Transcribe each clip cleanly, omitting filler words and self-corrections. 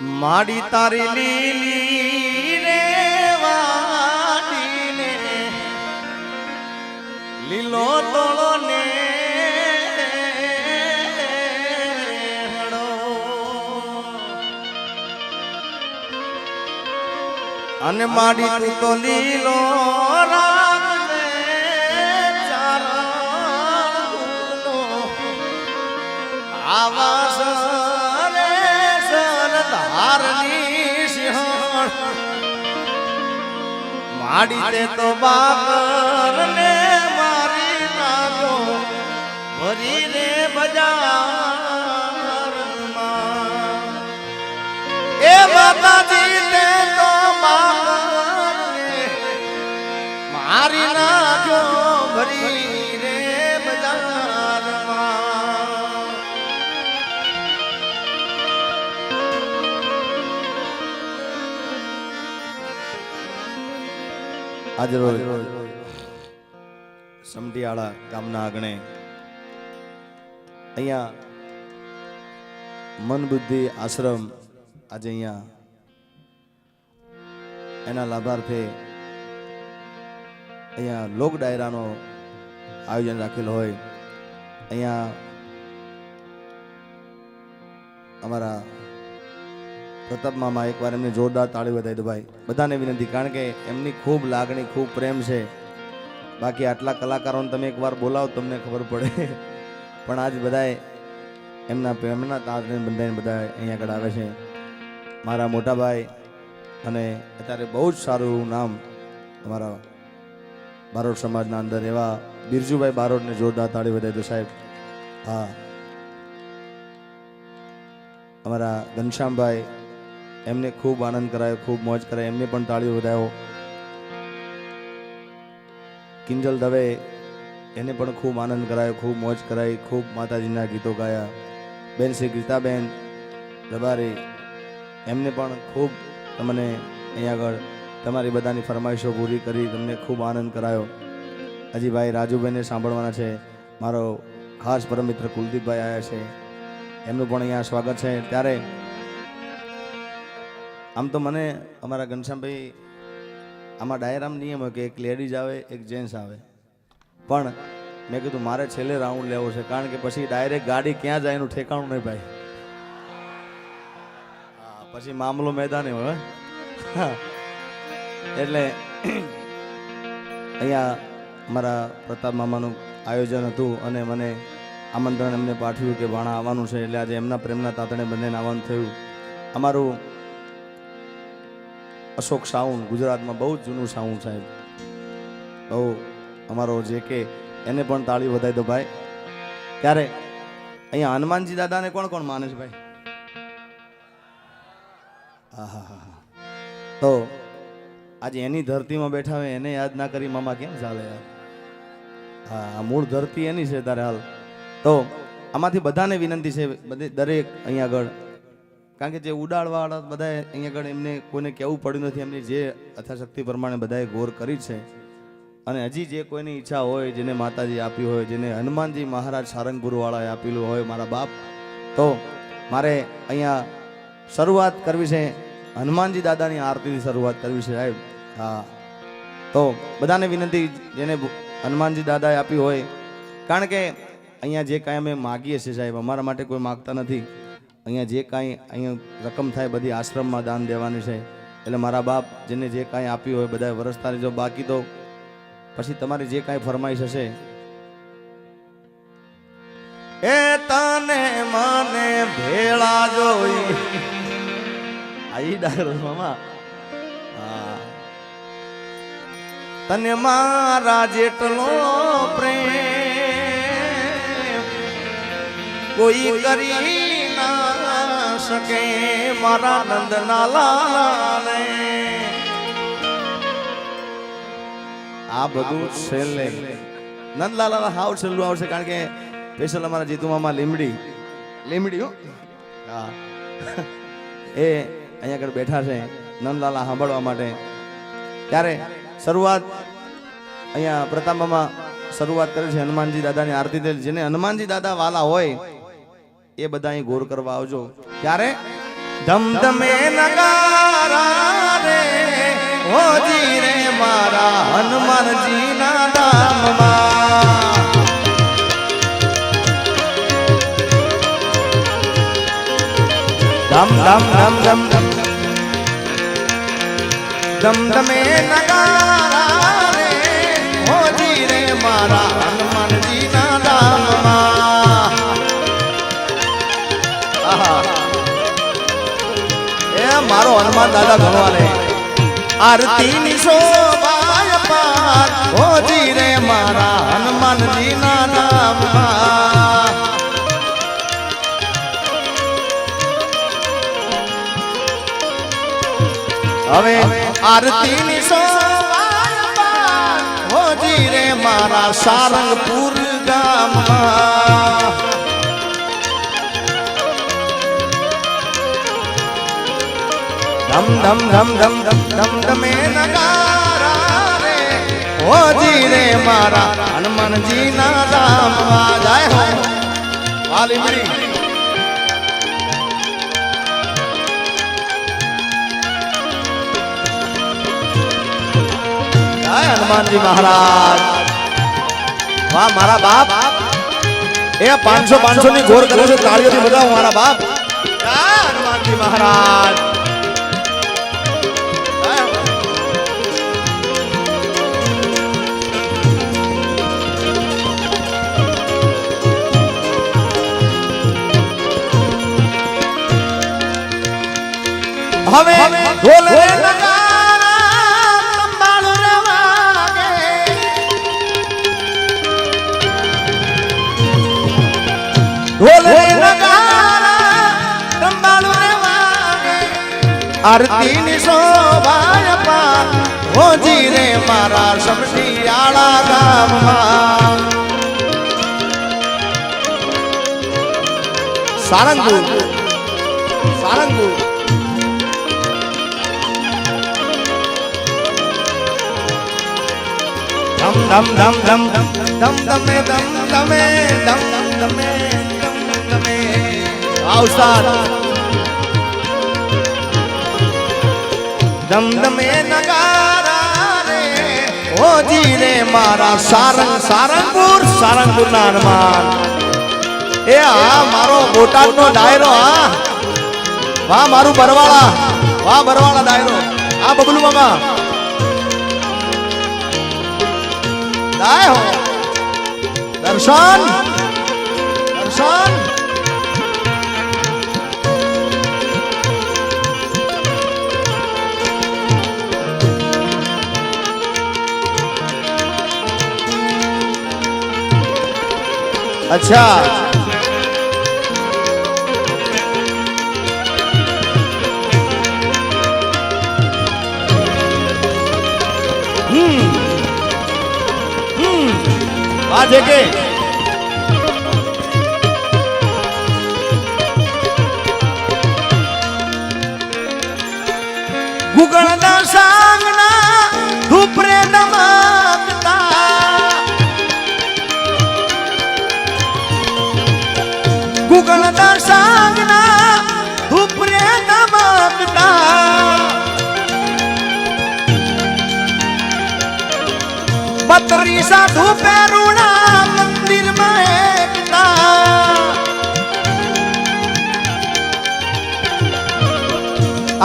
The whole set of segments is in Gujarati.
માડી તારી લીલી રે વાડીને લીલો તોળો ને અને માડી તું તો લીલો રાખજે ચારણનો આવાસ રે સરદારની સિંહણ માડી તે તો બાકર ને મારી નાખો ભરી રે બજારમાં એ બાબાજી તે તો મારી નાખ્યો ભરી રે બજારમાં આજ રોજ સમઢિયાળા ગામના આંગણે અહીંયા મન બુદ્ધિ આશ્રમ આજે અહીંયા એના લાભાર્થે અહીંયા લોક ડાયરાનો આયોજન રાખેલો હોય. અહીંયા અમારા પ્રતાપ મામા એકવાર એમને જોરદાર તાળી વધાવી દો ભાઈ. બધાને વિનંતી, કારણ કે એમની ખૂબ લાગણી ખૂબ પ્રેમ છે. બાકી આટલા કલાકારોને તમે એકવાર બોલાવો તમને ખબર પડે, પણ આજ બધાએ એમના પ્રેમના તાળને બંધાઈને બધા અહીંયા આગળ આવે છે. મારા મોટા ભાઈ અને અત્યારે બહુ જ સારું નામ અમારા બારોટ સમાજના અંદર એવા બિરજુભાઈ બારોટને જોરદાર તાળી વધાવી દો સાહેબ. હા, અમારા ઘનશ્યામભાઈ એમને ખૂબ આનંદ કરાયો, ખૂબ મોજ કરાય, એમને પણ તાળીઓ વધાયો. કિંજલ દવે એને પણ ખૂબ આનંદ કરાયો, ખૂબ મોજ કરાઈ, ખૂબ માતાજીના ગીતો ગાયા. બેન શ્રી ગીતાબેન રબારી એમને પણ ખૂબ તમને અહીંયા આગળ તમારી બધાની ફરમાઈશો પૂરી કરી, તમને ખૂબ આનંદ કરાયો. અજીભાઈ રાજુભાઈને સાંભળવાના છે. મારો ખાસ પરમ મિત્ર કુલદીપભાઈ આવ્યા છે, એમનું પણ અહીંયા સ્વાગત છે. ત્યારે આમ તો મને અમારા ઘનશ્યામભાઈ આમાં ડાયરામાં નિયમ હોય કે એક લેડીઝ આવે એક જેન્ટ્સ આવે, પણ મેં કીધું મારે છેલ્લે રાઉન્ડ લેવો છે, કારણ કે પછી ડાયરેક્ટ ગાડી ક્યાં જાય એનું ઠેકાણું નહીં ભાઈ. હા, પછી મામલો મેદાને હોય. એટલે અહીંયા અમારા પ્રતાપ મામાનું આયોજન હતું અને મને આમંત્રણ એમને પાઠવ્યું કે ભાણા આવવાનું છે, એટલે આજે એમના પ્રેમના તાતણે બંનેને આવવાનું થયું. અમારું અશોક સાઉન્ડ ગુજરાતમાં બહુ જ જૂનું સાઉન્ડ સાહેબ, બહુ અમારો જે કે એને પણ તાળી વધાવી દો ભાઈ. ત્યારે અહીંયા હનુમાનજી દાદાને કોણ કોણ માને છે ભાઈ? હા હા હા હા. તો આજે એની ધરતીમાં બેઠા હોય એને યાદ ના કરી મામા કેમ ચાલે યાર? હા, મૂળ ધરતી એની છે તારે હાલ. તો આમાંથી બધાને વિનંતી છે, દરેક અહીંયા આગળ, કારણ કે જે ઉડાડવાળા બધા અહીંયા આગળ એમને કોઈને કહેવું પડ્યું નથી, એમની જે યથાશક્તિ પ્રમાણે બધાએ ગોર કરી છે. અને હજી જે કોઈની ઈચ્છા હોય, જેને માતાજી આપ્યું હોય, જેને હનુમાનજી મહારાજ સારંગપુરવાળાએ આપેલું હોય મારા બાપ, તો મારે અહીંયા શરૂઆત કરવી છે, હનુમાનજી દાદાની આરતીથી શરૂઆત કરવી છે સાહેબ. હા, તો બધાને વિનંતી જેને હનુમાનજી દાદાએ આપ્યું હોય, કારણ કે અહીંયા જે કાંઈ અમે માગીએ છીએ સાહેબ, અમારા માટે કોઈ માગતા નથી. અહીંયા જે કાંઈ અહીંયા રકમ થાય બધી આશ્રમમાં દાન દેવાની છે. એટલે મારા બાપ જેને જે કાંઈ આપ્યું હોય બધા વરસતા રહેજો. બાકી તો પછી તમારી જે કાંઈ ફરમાઈશ હશે એ તને મને ભેળા જોઈ આઈ ડાયરો મામા. હા, તને મારા જેટલો પ્રેમ કોઈ કરી ના શકે મારા નંદના લાલાને. આ બધું છેલ્લે નંદલાલા હાવ છેલ્લું આવશે, કારણ કે સ્પેશિયલ અમારા જીતુ મામા લીમડી હો, હા, એ અહીંયા આગળ બેઠા છે નંદલાલા સાંભળવા માટે. ત્યારે શરૂઆત અહીંયા પ્રતાપ મામા શરૂઆત કરી છે હનુમાનજી દાદાની આરતી. જેને હનુમાનજી દાદા વાલા હોય એ બધા અહીં ગોર કરવા આવજો. ત્યારે ધમધમે નગારા રે હોજી રે મારા હનુમાનજીના ધામમાં ધમ ધમ ધમ ધમ ધમધમે નગારા રે હોજી રે મારા હનુમાનજીના ધામમાં આહા મારો હનુમાન દાદા ભગવાને આરતી ની શોભાય પાર હોજી રે મારા હનુમાનજી ના નામમાં હવે આરતી ની શોભાય પાર હોજી રે મારા સારંગપુર ગામમાં ધમ ધમ ધમ ધમ ધમ ધમ ધમે નગારા રે હોજી રે મારા હનુમાનજી ના ધામમાં જાય હો વાલી મરી જાય હનુમાનજી મહારાજ વાહ મારા બાપ એ 500 ની ઘોર કરે છે તાળીઓથી બજાવો મારા બાપ જય હનુમાનજી મહારાજ હવે ઢોલ રે નગારા સંભાળ રે વાગે ઢોલ રે નગારા સંભાળ રે વાગે આરતી ની શોભાય પાર હોજી રે મારા સમઢિયાળા ગામમાં સારંગપુર સારંગપુર ધમ ધમ ધમ ધમ ધમે ધમ ધમે ધમ ધમે ધમ ધમે આ ઉસ્તાદ ધમ ધમે નગારા રે હોજી રે મારા સારંગપુર ના હનુમાન એ આ મારો બોટાદનો ડાયરો આ વાહ મારું બરવાળા ડાયરો આ બબલુ મામા હો દર્શન अच्छा आज के गुगळना सांगना धुपरे दमकता गुगळना सांगना धुपरे दमकता पतरी साधु पेरुणा मंदिर में एकता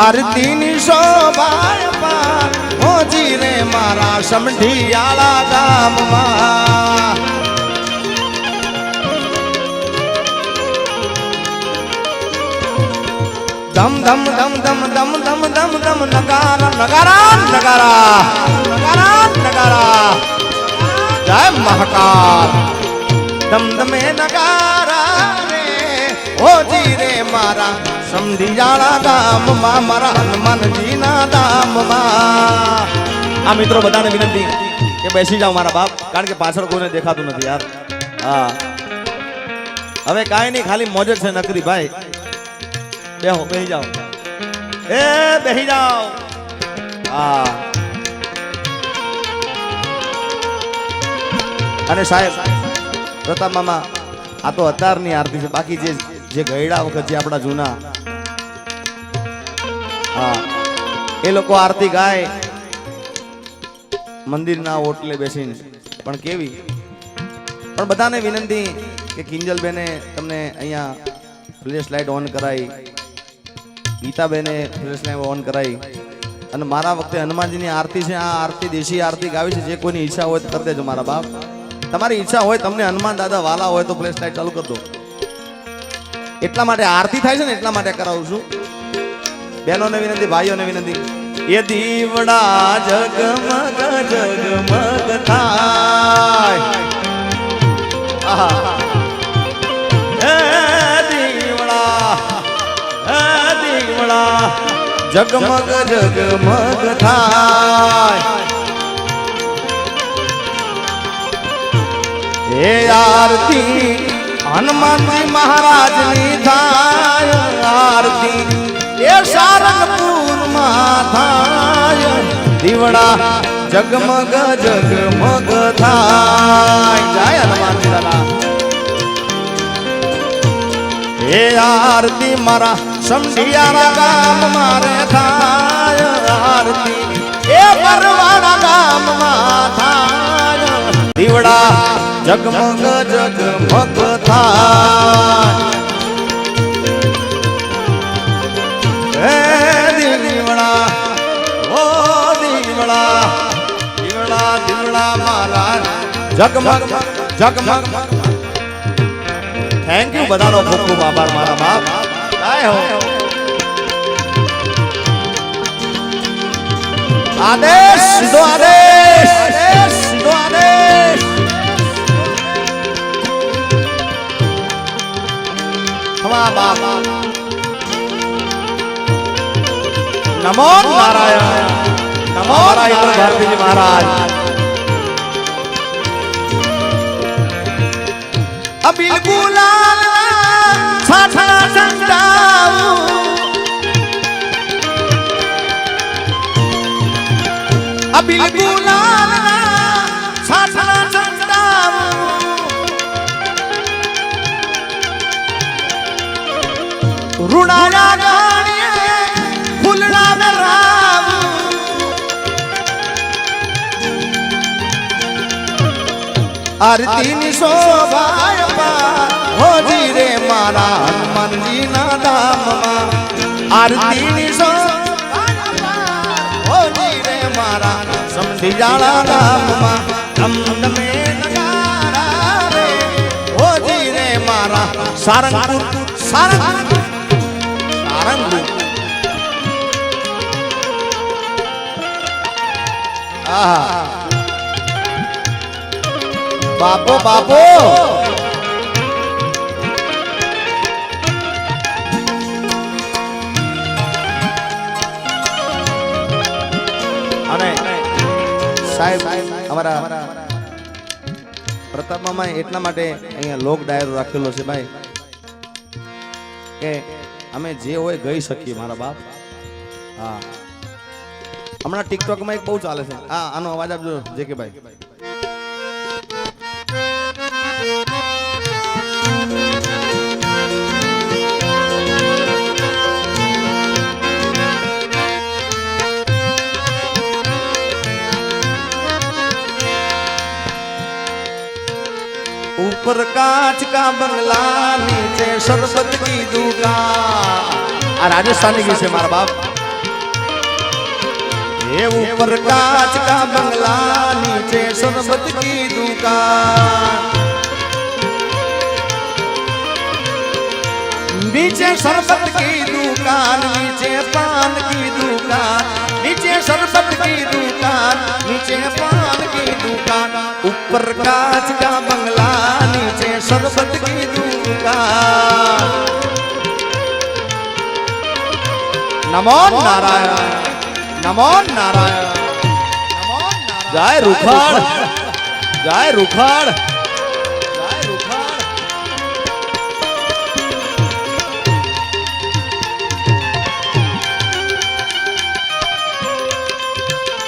आरती नी शोभाय पार होजी रे मारा समढियाळा गामમાં धम धम धम धम धम धम धम धम नगारा नगारा नगारा नगारा नगारा जय महाकाल धम धमे नगारा रे होजी रे मारा समढियाळा गामમાં મારા હનુમાનજીના ધામમાં આ મિત્રો બધાને વિનંતી કે બેસી જાઓ મારા બાપ કારણ કે પાછળ કોઈને દેખાતું નથી યાર હા હવે કાંઈ નહીં ખાલી મોજ જ છે નકરી ભાઈ બેહો બેહી જાઓ એ બેહી જાઓ હા અને સાહેબ પ્રતાપ મામા આ તો અત્યારની આરતી છે બાકી જે ગયડા વખત જે આપણા જૂના હા એ લોકો આરતી ગાય મંદિરના ઓટલે બેસીને, પણ કેવી. પણ બધાને વિનંતી કે કિંજલ બેને તમને અહીંયા ફ્લેશ લાઇટ ઓન કરાઈ, ગીતાબેને ફ્લેશ લાઇટ ઓન કરાઈ, અને મારા વખતે હનુમાનજીની આરતી છે. આ આરતી દેશી આરતી ગાવી છે. જે કોઈની ઈચ્છા હોય તો કરી દેજો મારા બાપ. તમારી ઈચ્છા હોય, તમને હનુમાન દાદા વાલા હોય તો ફ્લેશ લાઇટ ચાલુ કરી દો. એટલા માટે આરતી થાય છે ને, એટલા માટે કરાવું છું. બહેનોને વિનંતી, ભાઈઓને વિનંતી. એ દીવડા જગમગ જગમગ થાય, હે દીવડા જગમગ જગમગ થાય. એ આરતી હનુમાનજી મહારાજની થાય, આરતી એ સારંગપુરમાં થાય. દીવડા જગમગ જગમગ થાય. જય હનુમાનજી દાદા. એ આરતી મારા સમઢિયારા ગામ મારે થાય, આરતી એ બરવાડા ગામમાં થાય. દીવડા જગમગ જગમગ થાય. હે દીવડા, ઓ દીવડા, દીવડા દીવડા મારા જગમગ જગમગ. થેન્ક યુ બધાનો ખૂબ ખૂબ આભાર મારા બાપ. આદેશ સીધો આદેશ, સીધો આદેશ. હમા બાપ. નમો નારાયણ, નમો નારાયણ. ભારતીજી મહારાજ અબિલ ગુલાલ છાછા સંજાઉ, અબિલ ગુલાલ છાછા સંજાઉ. રૂડાયા ગાણીએ ફૂલડા મે રામ, આરતી ની શોભાય હોજી રે મારા હનુમાનજી ના ધામમાં. આરતી ની શોભાય હોજી રે મારા સમઢિયાળા ગામમાં. ધમધમે નગારા રે હોજી રે મારા સારંગપુર, સારંગપુર, સારંગપુર. આહા બાપો બાપો. અને સાહેબ અમારા પ્રતાપ મામા એટલા માટે અહીંયા લોક ડાયરો રાખેલો છે ભાઈ, કે અમે જે હોય ગઈ શકીએ મારા બાપ. હા હમણાં ટિકટોકમાં એક બહુ ચાલે છે. હા આનો અવાજ આપજો જે કે ભાઈ. ऊपर कांच का बंगला नीचे शरबत की दुकान. आ राजस्थानी गीत है मारा बाप. ये ऊपर कांच का बंगला नीचे शरबत की दुकान, नीचे शरबत की दुकान, नीचे पान की दुकान, नीचे शरबत की दुकान, नीचे पान की दुकान. ऊपर कांच का बंगला नीचे शरबत की दुकान. नमो नारायण, नमो नारायण, नमो नारायण. जय रुखाड़, जय रुखाड़, जय रुखाड़.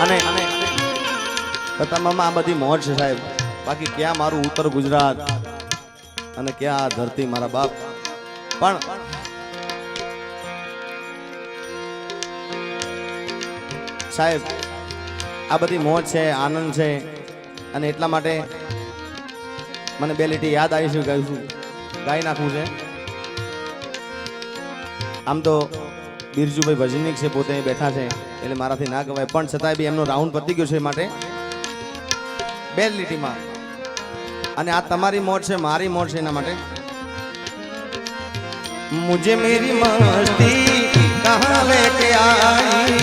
અને તમામ આ બધી મોજ છે સાહેબ. બાકી ક્યાં મારું ઉત્તર ગુજરાત અને ક્યાં આ ધરતી મારા બાપ. પણ સાહેબ આ બધી મોજ છે, આનંદ છે, અને એટલા માટે મને બે લીટી યાદ આવી છે, ગાયું છું, ગાઈ નાખવું છે. આમ તો બિરજુભાઈ ભજનીક છે, પોતે બેઠા છે, એટલે મારાથી ના કહેવાય, પણ છતાંય બી એમનો રાઉન્ડ પતી ગયો છે, માટે બે લીટીમાં. અને આ તમારી મોજ છે, મારી મોજ છે, એના માટે मुझे मेरी मस्ती कहाँ लेके आई,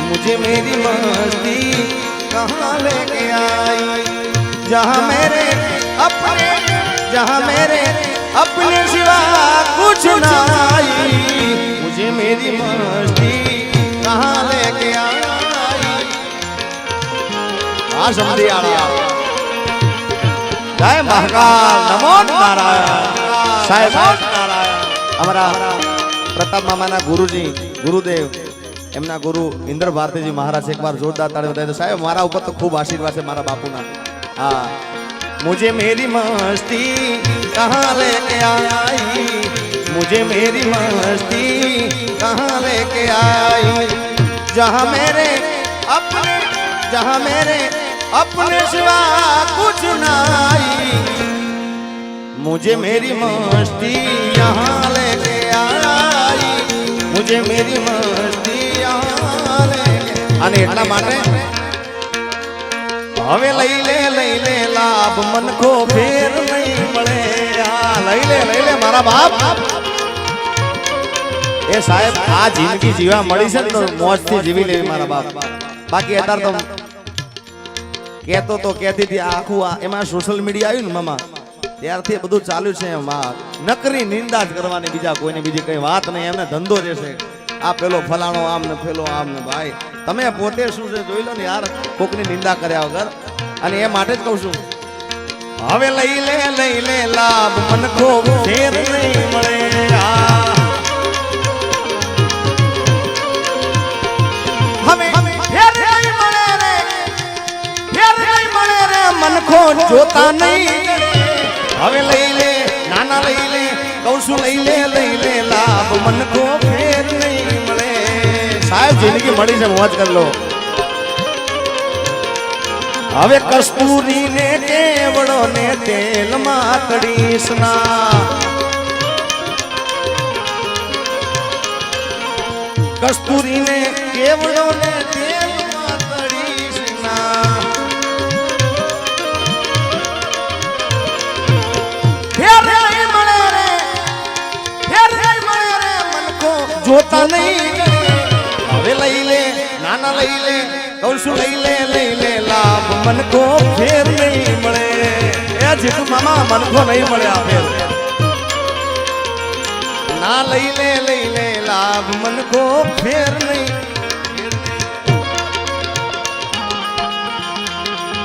मुझे मेरी मस्ती कहाँ लेके आई, जहाँ मेरे अपने सिवा कुछ ना आई, मुझे मेरी मस्ती कहाँ लेके आई. आ समझिया जय महाकाल नमो नारायण. साहेब અમારા પ્રતાપ મામાના ગુરુજી ગુરુદેવ એમના ગુરુ ઇન્દ્ર ભારતીજી મહારાજ એકવાર જોરદાર તાળી બતાવી. સાહેબ મારા ઉપર તો ખૂબ આશીર્વાદ છે મારા બાપુના. હા, મુझे मेरी मस्ती कहाँ लेके आई, मुझे मेरी मस्ती कहाँ लेके आई, जहाँ मेरे अपने सिवा कुछ ना आई, मुझे मेरी मस्ती यहाँ लेके आई, मुझे मेरी मस्ती यहाँ लेके. અને એટલા માટે હવે લઈ લે લાભ મન કો ફેર નહીં મળે. આ લઈ લે મારા બાપ. એ સાહેબ આ જિંદગી જીવા મળી છે ને તો મોજથી જીવી લેવી મારા બાપ. બાકી અત્યારે તો કહેતી હતી આખું એમાં સોશિયલ મીડિયા આવ્યું ને મામા, ત્યારથી બધું ચાલ્યું છે. એમાં નકરી નિંદા જ કરવાની, બીજા કોઈને બીજી કઈ વાત નહીં. એમને ધંધો રહેશે, આ પેલો ફલાણો આમ ને પેલો આમ ને. ભાઈ તમે પોતે શું છે જોઈ લો ને યાર, કોકની નિંદા કર્યા વગર. અને એ માટે જ કહું છું, હવે લઈ લે લાભ મન કો ફેર નહીં મળે. હવે ફેર નહીં મળે રે મન કો જોતા નહીં. હવે લઈ લે નાના લઈ લે કહું છું, લઈ લે લાભ મન કો ફેર નહીં મળે. સાહેબ જિંદગી મળી છે, મોજ કરી લો. હવે કસ્તુરી ને કેવડો ને તેલ માં કડીશના, કસ્તુરી ને કેવડો ને તેલ માં કડીશના. જોતા નહીં. હવે લઈ લે નાના લઈ લે કહું છું, લઈ લે લાભ મન કો ફેર નહીં મળે. એ જીતુ મામા મન કો નહીં મળે આ ફેર. ના લઈ લે લાભ મન કો ફેર નહીં.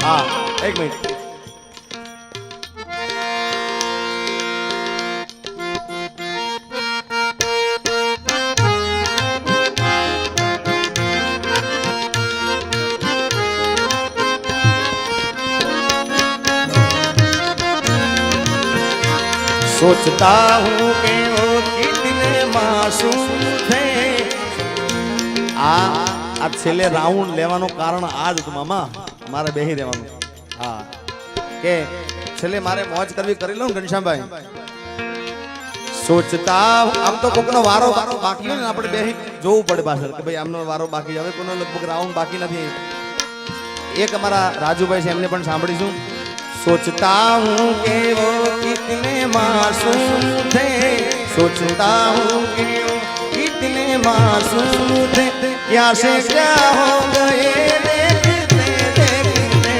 હા એક મિનિટ. सोचता हूँ कि वो कितने मासूम थे. આ છેલ્લે રાઉન્ડ લેવાનું કારણ આ જ હતું મામા, મારે બેહી રહેવાનું. હા, કે છેલ્લે મારે મોજ કરવી કરી લઉં ઘનશ્યામભાઈ. સોચતા આમ તો કોકનો વારો બાકી હોય ને, આપણે બેહી જોવું પડે પાછળ કે ભાઈ આમનો વારો બાકી. હવે કોઈનો લગભગ રાઉન્ડ બાકી નથી. એક અમારા રાજુભાઈ છે, એમને પણ સાંભળીશું. सोचता हूँ कि वो कितने मासूम थे, सोचता हूँ कि वो कितने मासूम थे, क्या से क्या हो गए देखते देखते.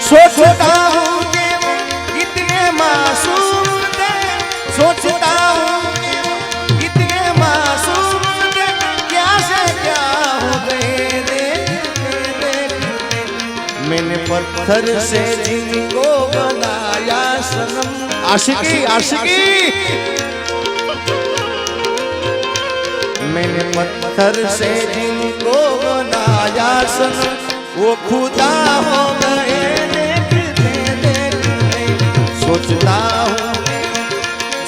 सोचता हूँ कि वो कितने मासूम थे, सोचता हूँ कि वो कितने मासूम थे, क्या से क्या हो गए. मैंने पत्थर से जिनको बनाया सनम. आशिकी आशिकी. मैंने पत्थर से जिनको बनाया सनम, वो खुदा हो गए देखते देखते. सोचता हूँ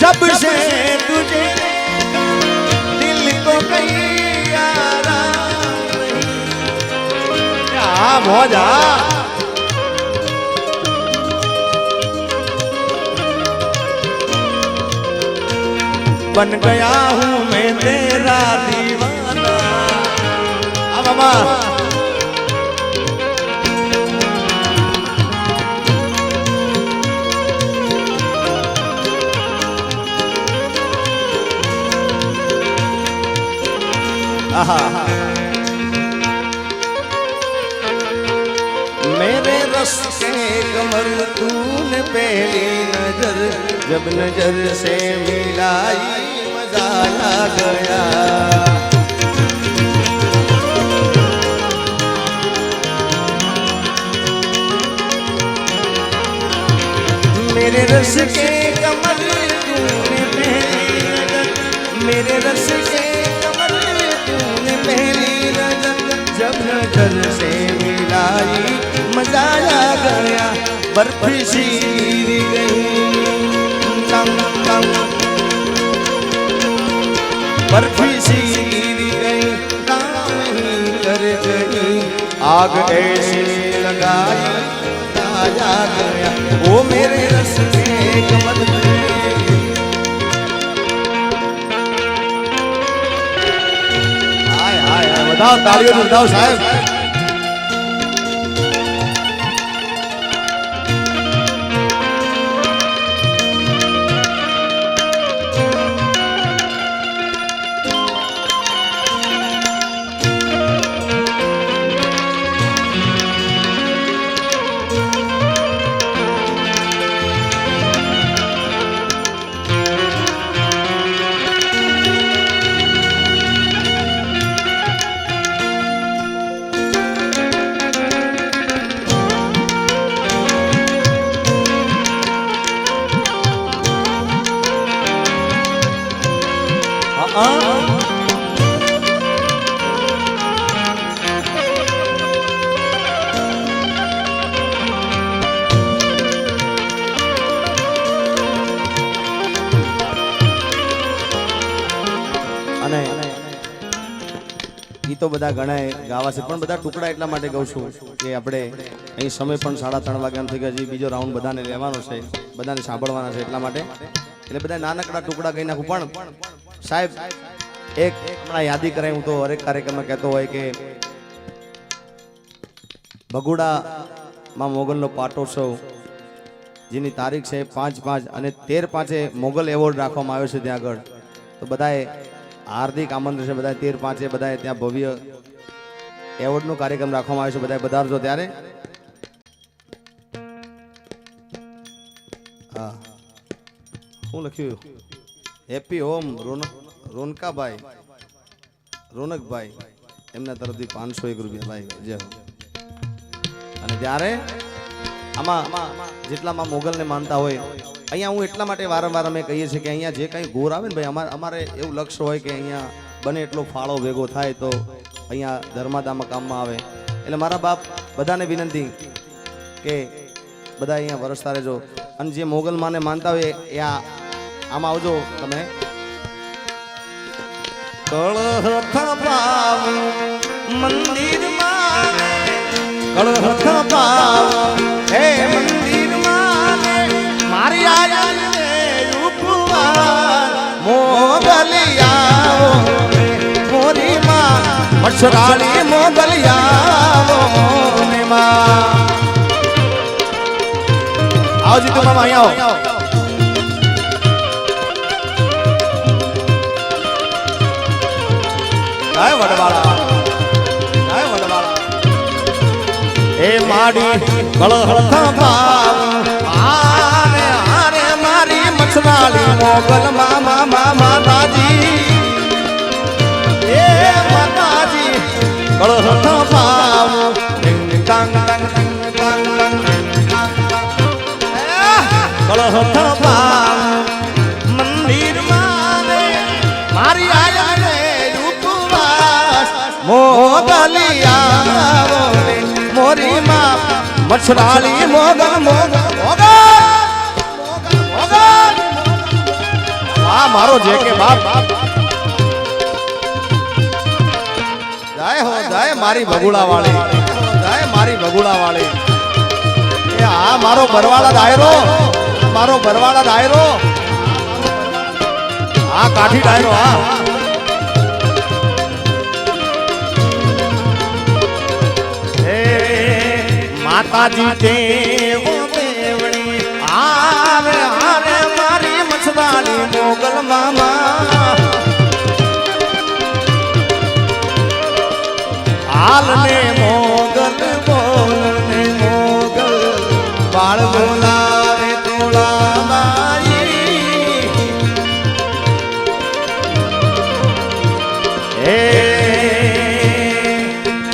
जब से तुझे મોજ હા बन गया हूँ मैं तेरा दीवाना आ मामा मेरे रस के कमर तूने पहली नजर जब नजर से मिलाई मजा आ गया मेरे रस के कमर तूने पहली नजर मेरे रस के कमर तूने पहली नजर जब नजर से मिलाई मजा आ गया बर्फ सी गिर गई तंग तंग बर्फ सी गिर गई काम ही कर गई आग ऐसी लगाई आ गया वो मेरे रस के कमर हाय हाय बताओ तालियों से बताओ साहब ગીતો બધા ઘણા ગાવા છે પણ બધા ટુકડા એટલા માટે ગાઉં છું કે આપણે અહીં સમય પણ 3:30 વાગ્યાનો થઈ ગયા છે બીજો રાઉન્ડ બધાને લેવાનો છે બધાને સાંભળવાના છે એટલા માટે એટલે બધા નાનકડા ટુકડા કહી નાખું પણ સાહેબ એક હમણાં યાદી કરાય હું તો હરેક કાર્યક્રમમાં કહેતો હોય કે ભગુડામાં મોગલનો પાટોત્સવ જેની તારીખ છે 5/5 અને 13/5 મોગલ એવોર્ડ રાખવામાં આવ્યો છે ત્યાં આગળ તો બધાએ હાર્દિક આમંત્રણ છે બધા 13/5 બધાએ ત્યાં ભવ્ય એવોર્ડનો કાર્યક્રમ રાખવામાં આવ્યો છે બધાએ પધારજો ત્યારે હા શું લખ્યું હેપી હોમ રોનકાભાઈ રોનકભાઈ એમના તરફથી 501 રૂપિયા ભાઈ જય અને ત્યારે આમાં જેટલામાં મોગલને માનતા હોય અહીંયા હું એટલા માટે વારંવાર અમે કહીએ છીએ કે અહીંયા જે કંઈ ગોર આવે ને ભાઈ અમારે એવું લક્ષ્ય હોય કે અહીંયા બને એટલો ફાળો ભેગો થાય તો અહીંયા ધર્માદામાં કામમાં આવે એટલે મારા બાપ બધાને વિનંતી કે બધા અહીંયા વરસતા રહેજો અને જે મોગલ માને માનતા હોય એ આમાં આવજો તમે મંદિરમાં હે મંદિરમાં મારી આયા ઉપવાસ મોગલિયાઓ મોરી માં મછરાળી મોગલિયાઓ ને માં આવજી તું મામા અહીંયા આવો હાય વડવાળા એ માડી કળહળતા ભાવ આરે આરે મારી મછરાળી મોગલ મામા માતાજી એ માતાજી કળહળતા ભાવ કાંગ કાંગ કાંગ કળહળતા ભાવ મંદિરમાં મારી આયા રે ઉપવાસ મોગલિયાઓ મોરી માં મછરાળી મોગલ મોગલ મોગલ આ મારો જે કે બાપ જાય મારી ભગુડા વાળી, જાય મારી ભગુડા વાળી. એ આ મારો બરવાળા ડાયરો, મારો બરવાળા ડાયરો, આ કાઠી ડાયરો. હા માતાજી દેવો દેવણી આરે આરે મારી મછવાળી મોગલ મામા હાલને મોગલ બોલને મોગલ બાળ બોલાવે તોળા માઈ હે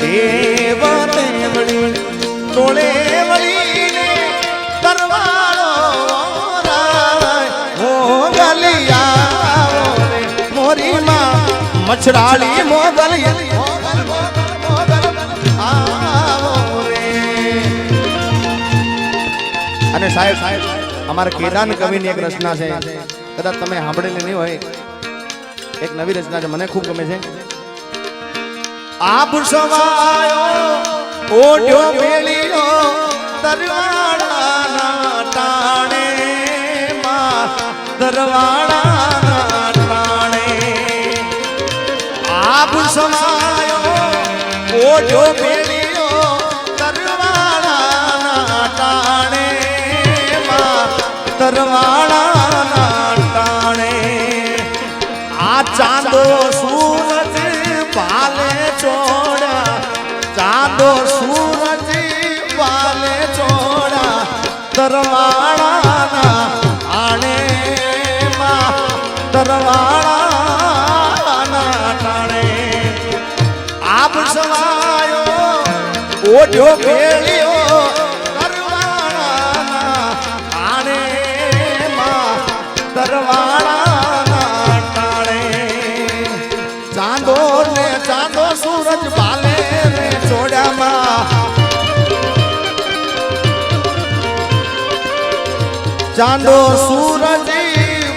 દેવ દેવણી તોળે વળીને તરવાળો મોગલિયા મોરી માં મછડાળી મોગલ અને સાહેબ અમારા કેદાન કવિની એક રચના છે, કદાચ તમે સાંભળેલી નહીં હોય, એક નવી રચના છે, મને ખૂબ ગમે છે. આપ સવાયો ઓઢ્યો મેળીયો તરવાળાના ટાણે માં તરવાળાના ટાણે આપ સવાયો ઓઢ્યો મેળીયો તરવાળાના ટાણે માં તરવાળાના ટાણે આ ચાંદો સૂરજ પાલે ચોડા ચાંદો સૂરજ પાલે ચોડા તરવાળાના આણે માં તરવાળાના ટાણે આપ સવાયો ઓઢ્યો ભેળ્યો તરવાળાના આણે માં તરવાળાના ટાણે ચાંદો ને ચાંદો સૂરજ પાલે ને ચોડામાં ચાંદો સૂરજ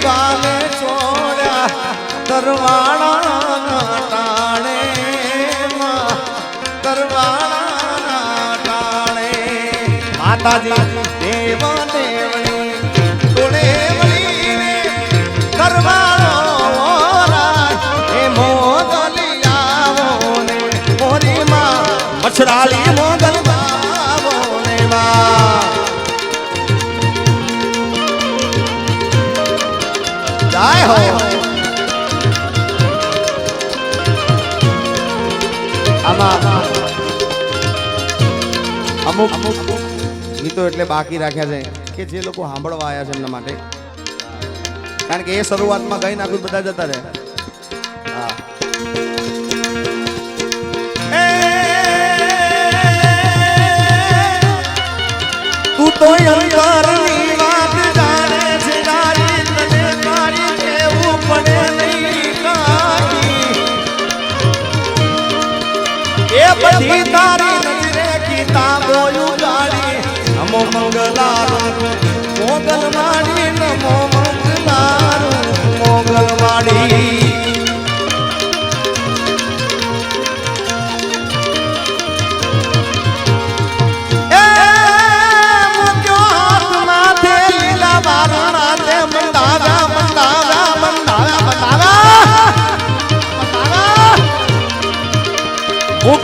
પાલે ચોડ્યા તરવાળાના ટાણે માં તરવાળાના ટાણે માતાજી દેવ દેવણી તોડે વળીને તરવાળો મછડાળી મોગલ બાવો ને માં જાય હો. આમાં અમુક ગીતો એટલે બાકી રાખ્યા છે કે જે લોકો સાંભળવા આવ્યા છે એમના માટે, કારણ કે એ શરૂઆતમાં ગઈ નાખું બધા જતા રહે. હા તું તો અંતરની વાત જાણે છે, તારી તને તારી કેવું પડે નહીં કાકી એ બધી તારી નજરે કિતાબો ઉગાડી નમો મંગલારું મોગલ માડી નમો મંગલારું મોગલ માડી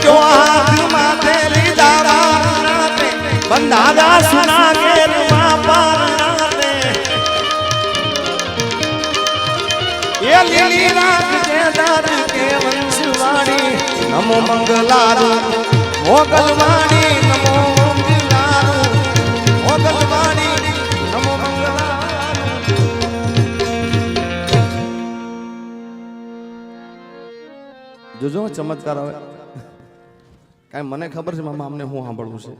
क्यों हाथ माथे लीधा बारनाते बंधागा सुना के रुमा पारनाते ये लीली रात के दर के वंशवाणी नमो मंगलारू मोगलवाणी नमो मंगलारू मोगलवाणी नमो मंगलारू. જોજો ચમત્કાર આવે. કાંઈ મને ખબર છે મામા અમને હું સાંભળવું છે,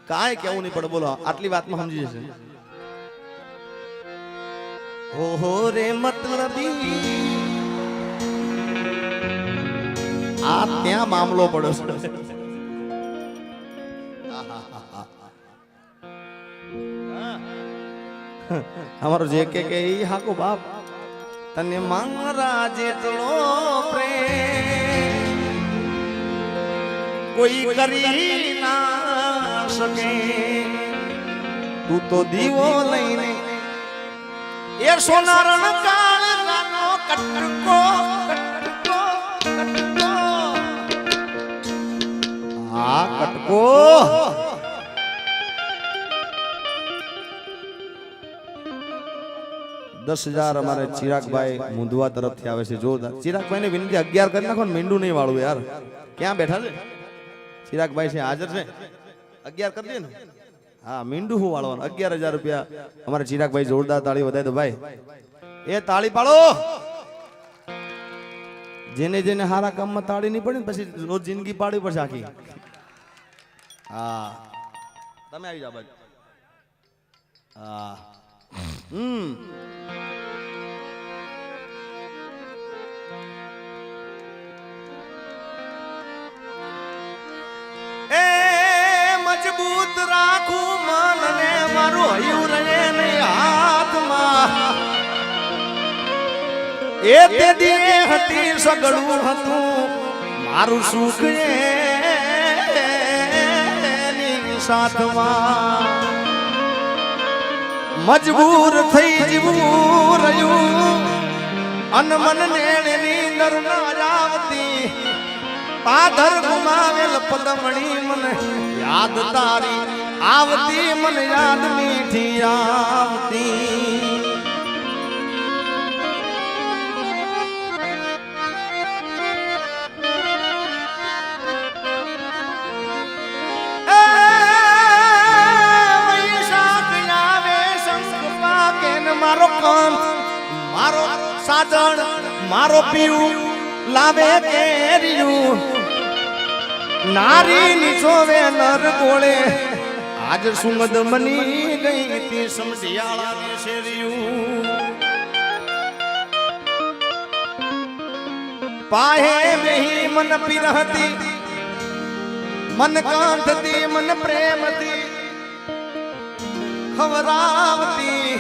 કાંઈ કેવું નહીં પડે. બોલો આટલી વાતમાં સમજી જશે. ઓહો રે મતલબી આ ત્યાં મામલો પડ્યો છે. અમારો જે કે ઈ હાકો બાપ તને મારા જેટલો પ્રેમ કોઈ કરી ના શકે તું તો દીવો લઈને એ સોના રણ કાળ રાનો કટકો કટકો કટકો આ કટકો 10,000 અમારે ચિરાગભાઈ મુંદવા તરફથી આવે છે જોરદાર ચિરાગભાઈ ને વિનંતી 11 કરી નાખો ને મીંડું નહીં વાળું યાર ક્યાં બેઠા છે ચિરાગભાઈ છે હાજર છે 11 કરી દે ને હા મીંડું હું વાળવાનું 11,000 રૂપિયા અમારે ચિરાગભાઈ જોરદાર તાળી વધાય તો ભાઈ એ તાળી પાડો જેને જેને હારા કામમાં તાળી નહીં પડી ને પછી રોજ જિંદગી પાડવી પડશે આખી હા તમે આવી જાવ બાજુ હા એ મજબૂત રાખું મન ને મારું હયું રહે ને હાથમાં એ તે દિને હતી સગળું હતું મારું સુખ એની સાથમાં મજબૂર થઈ જીવું રહ્યું અન મન નેણની અંદર ન આવતી પાદર ગુમાવેલ પદમણી મને યાદ તારી આવતી મને યાદ મીઠી આવતી મારો કાન મારો સાજણ મારો પીવું લાવે કેરિયું નારી નિચોવે નર ગોળે આજ સુમદ મની ગઈ તી સમઢિયાળા ને શેરિયું પાહે બેહી મન પીરહતી મન કાંધતી મન પ્રેમતી ખવરાવતી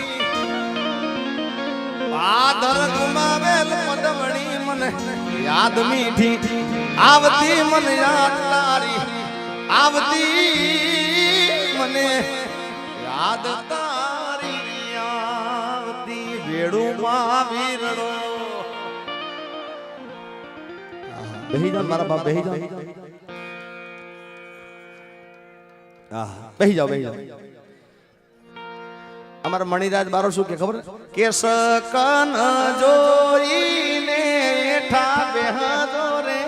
પાદર ગુમાવેલ પદમણી મને યાદ મીઠી આવતી મને યાદ તારી આવતી મને યાદ તારી આવતી ભેડું માં વીરડો બેહી જાઓ મારા બાપ બેહી જાઓ બેહી જાઓ અમારા મણિરાજ બારો શું કે ખબર કે સકન જોઈને એઠા બેહાજો રે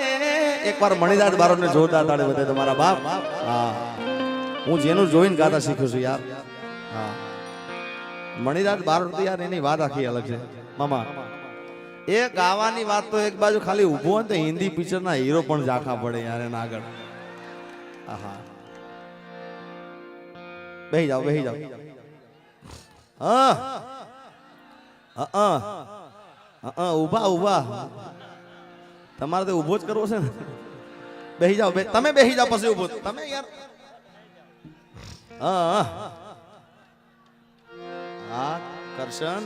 એકવાર મણિરાજ બારો ને જોરદાર તાળી વધે તમારા બાપ હા હું જેનું જોઈને ગાતા શીખ્યો છું યાર હા મણિરાજ બારો તો યાર એની વાત આખી અલગ છે મામા એ ગાવાની વાત તો એક બાજુ ખાલી ઊભો હોય તો હિન્દી પિક્ચર ના હીરો પણ ઝાંખા પડે યાર એના આગળ હા બેહી જાઓ ઉભા તમારે તો ઉભો જ કરવો છે ને બેહી જાઓ તમે બેહી જાઓ પછી ઉભો તમે યાર હા કરશન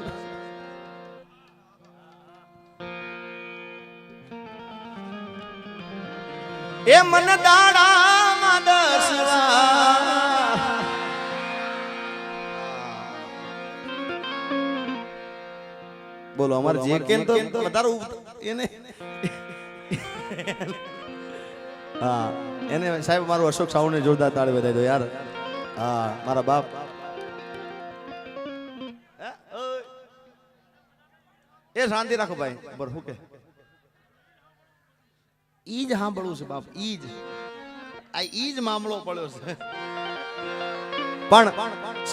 એ મન દાડા દસવા બોલો અમારે જે કેન તો વધારે એને હા એને સાહેબ મારું અશોક સાઉન્ડ ને જોરદાર તાળી વધાઈ દો યાર હા મારા બાપ એ શાંતિ રાખો ભાઈ બરાબર હું કે ઈ જ સાંભળવું છે બાપ ઈ જ મામલો પડ્યો છે પણ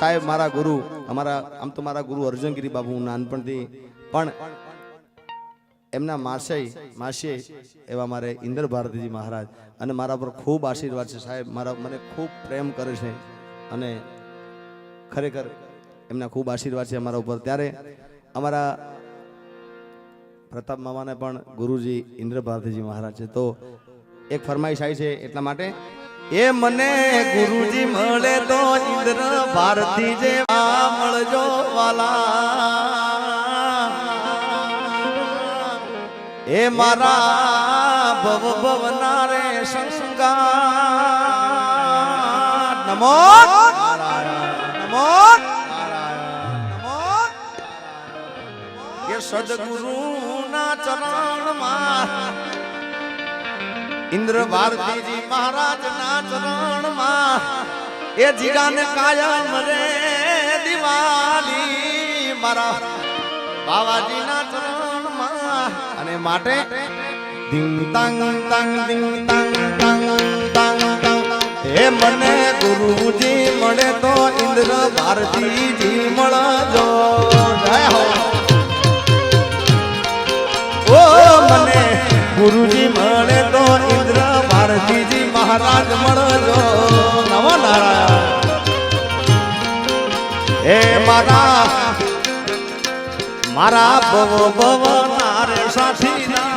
સાહેબ મારા ગુરુ અમારા આમ તો મારા ગુરુ અર્જુનગીરી બાબુ નાનપણથી પણ એમના માસી એવા મારે ઇન્દ્ર ભારતીજી મહારાજ અને મારા પર ખૂબ આશીર્વાદ છે સાહેબ મને ખૂબ પ્રેમ કરે છે અને ખરેખર એમના ખૂબ આશીર્વાદ છે અમારા ઉપર ત્યારે અમારા પ્રતાપ મામાને પણ ગુરુજી ઇન્દ્ર ભારતીજી મહારાજ છે તો એક ફરમાઈશ આવી છે એટલા માટે એ મને ગુરુજી મળે તો ઇન્દ્ર ભારતી જેવા મળજો વાલા એ મારા ભવ ભવના રે સંગાર નમો નમો નમો એ સદગુરુના ચરણમાં ઇન્દ્ર ભારતીજી મહારાજના ચરણમાં એ જીગાને કાયમ રે દિવાલી મારા બાવાજીના ચરણમાં અને માટે દિંગ તાંગ તાંગ દિંગ તાંગ તાંગ તાંગ હે મને ગુરુજી મળે તો ઇન્દ્ર ભારતીજી મળજો જય હો ઓ મને ગુરુજી મળે તો ઇન્દ્ર ભારતીજી મહારાજ મળજો નમો નારાયણ હે મારા મારા ભવ ભવ નારે સાથીના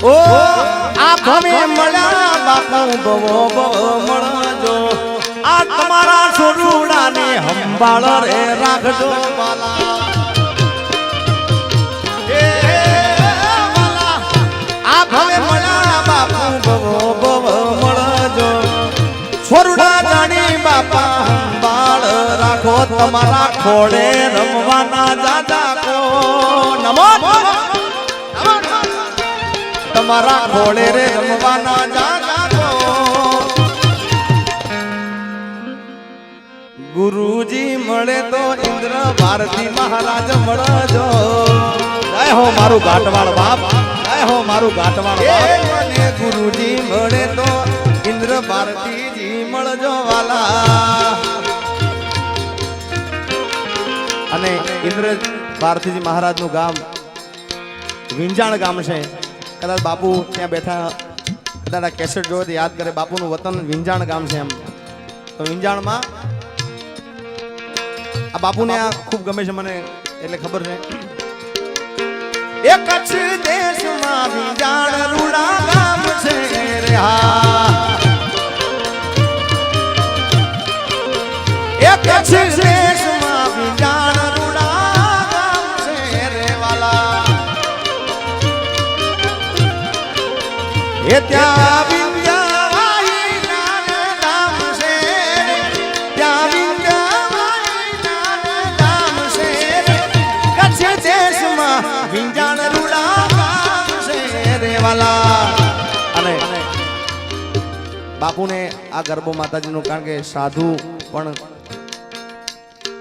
ઓ આ ભમે મળ્યા બાપુ ભવો ભવો મળજો આ તમારા છોરુડાને સંભાળ રે રાખજો વાલા એ વાલા આ ભમે મળ્યા બાપુ ભવો ભવો મળજો છોરુડા જાણી બાપા સંભાળ રાખો તમારા ખોડે રમવાના દાદા કો નમો તમારા ખોડે રે રમવાના જાગો ગુરુજી મળે તો ઇન્દ્ર ભારતી મહારાજ મળજો જય હો મારું ઘાટવાળ બાપ જય હો મારું ઘાટવાળ બાપ મને ગુરુજી મળે તો ઇન્દ્ર ભારતીજી મળજો વાલા અને ઇન્દ્ર ભારતીજી મહારાજનું ગામ વિંજાણ ગામ છે કદાચ બાપુ ત્યાં બેઠા કદાચ આ કેસેટ જોવે તો યાદ કરે બાપુનું વતન વિંજાણ ગામ છે એમ તો વિંજાણમાં આ બાપુને આ ખૂબ ગમે છે મને એટલે ખબર છે એ કચ્છ દેશમાં વિંજાણ રૂડા ગામ છે રે હા એ કચ્છ દેશમાં વિંજાણ રૂડા ગામ છે રે વાલા એ ત્યાં વિંધ્યાવાઈ નામ છે ત્યાં વિંધ્યાવાઈ નામ છે કચ્છ દેશમાં વિંજાણ રૂડા ગામ છે રે વાલા અને બાપુને આ ગરબો માતાજીનું કારણ કે સાધુ પણ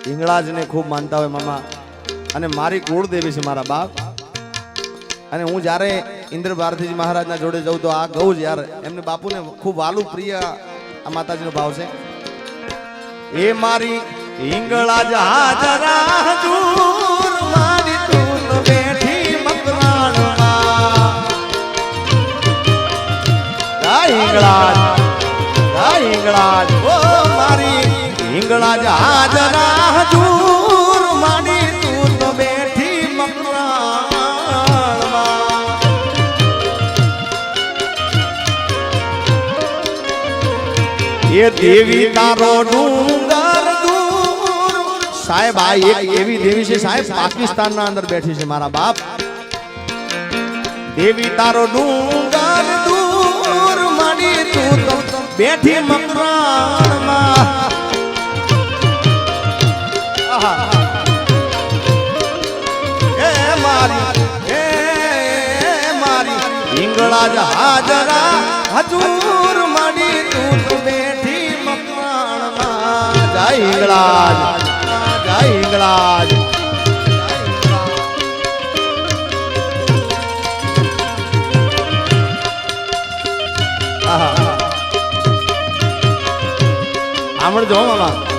હિંગળાજને ખૂબ માનતા હોય મામા અને મારી કુળદેવી છે મારા બાપ અને હું જ્યારે ઇન્દ્ર ભારતીજી મહારાજના જોડે જઉં તો આ ગૌ જ યાર એમને બાપુને ખૂબ વાલું પ્રિય આ માતાજીનો ભાવ છે એ મારી હિંગળાજ હાજરા દૂર મારી તું બેઠી મકરાણમાં હિંગળાજ ઓ મારી હિંગળાજ હાજરા દૂર મારી તું તો બેઠી મકરાણમાં એ દેવી તારો ડુંગર દૂર સાહેબ આ એક એવી દેવી છે સાહેબ પાકિસ્તાનના અંદર બેઠી છે મારા બાપ દેવી તારો ડુંગર દૂર મારી તું તો બેઠી મકરાણમાં હિંગળાજ હાજરા હજૂર માડી તું તો બેઠી મકવાણમાં જય હિંગળાજ જય હિંગળાજ સાંભળજો મામા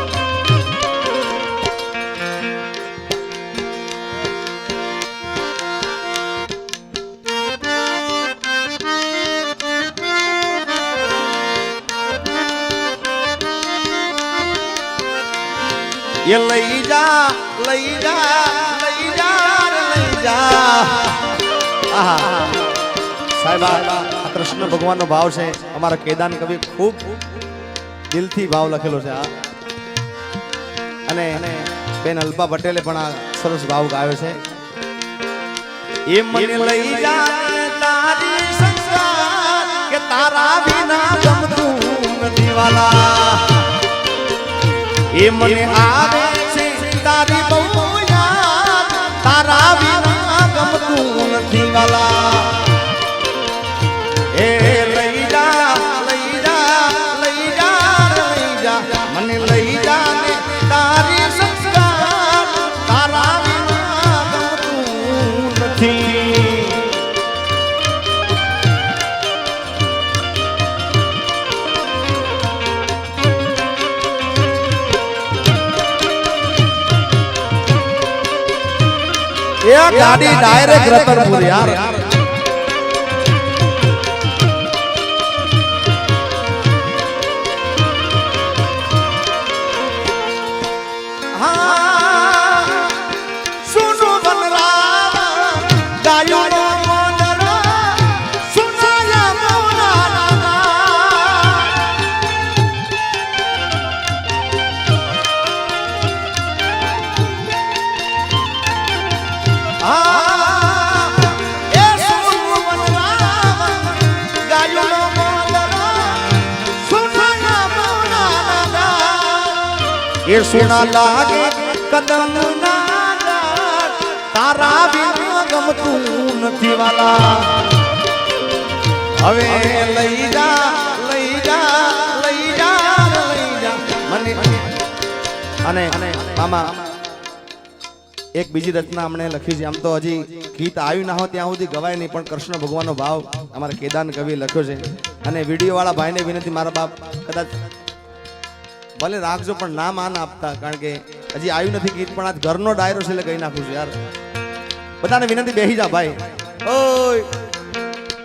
એ લઈ જા લઈ જા લઈ જા લઈ જા આહા સાહેબ આ કૃષ્ણ ભગવાનનો ભાવ છે અમારા કેદાન કવિ ખૂબ દિલથી ભાવ લખેલો છે આ અને બેન અલ્પા પટેલે પણ આ સરસ ભાવ ગાયો છે એ મને લઈ જા તારી સંસાર કે તારા વિના ગમતું નથી વાલા એ મને આવે છે તારી બહુ યાદ તારા વિના ગમતું નથી વાલા એ લઈ જા લઈ જા લઈ જા લઈ જા મને લઈ જા ને તારી સંસ્કાર તારા વિના ગમતું નથી એ ગાડી ડાયરેક્ટ રતનપુર યાર ये सुना लागे कदम ना तारा बिना गमતું નથી વાલા હવે લઈ જા લઈ જા લઈ જા લઈ જા મને અને મામા એક બીજી રચના અમને લખી છે આમ તો હજી ગીત આવ્યું ના હોય ત્યાં સુધી ગવાય નહીં પણ કૃષ્ણ ભગવાનનો ભાવ અમારા કેદાન કવિ લખ્યો છે અને વિડીયો વાળા ભાઈને વિનંતી મારા બાપ કદાચ ભલે રાખજો પણ નામ આ ના આપતા કારણ કે હજી આવ્યું નથી ગીત પણ આજ ઘરનો ડાયરો છે એટલે કહી નાખું છું યાર બધાને વિનંતી બેહી જાઓ ભાઈ ઓય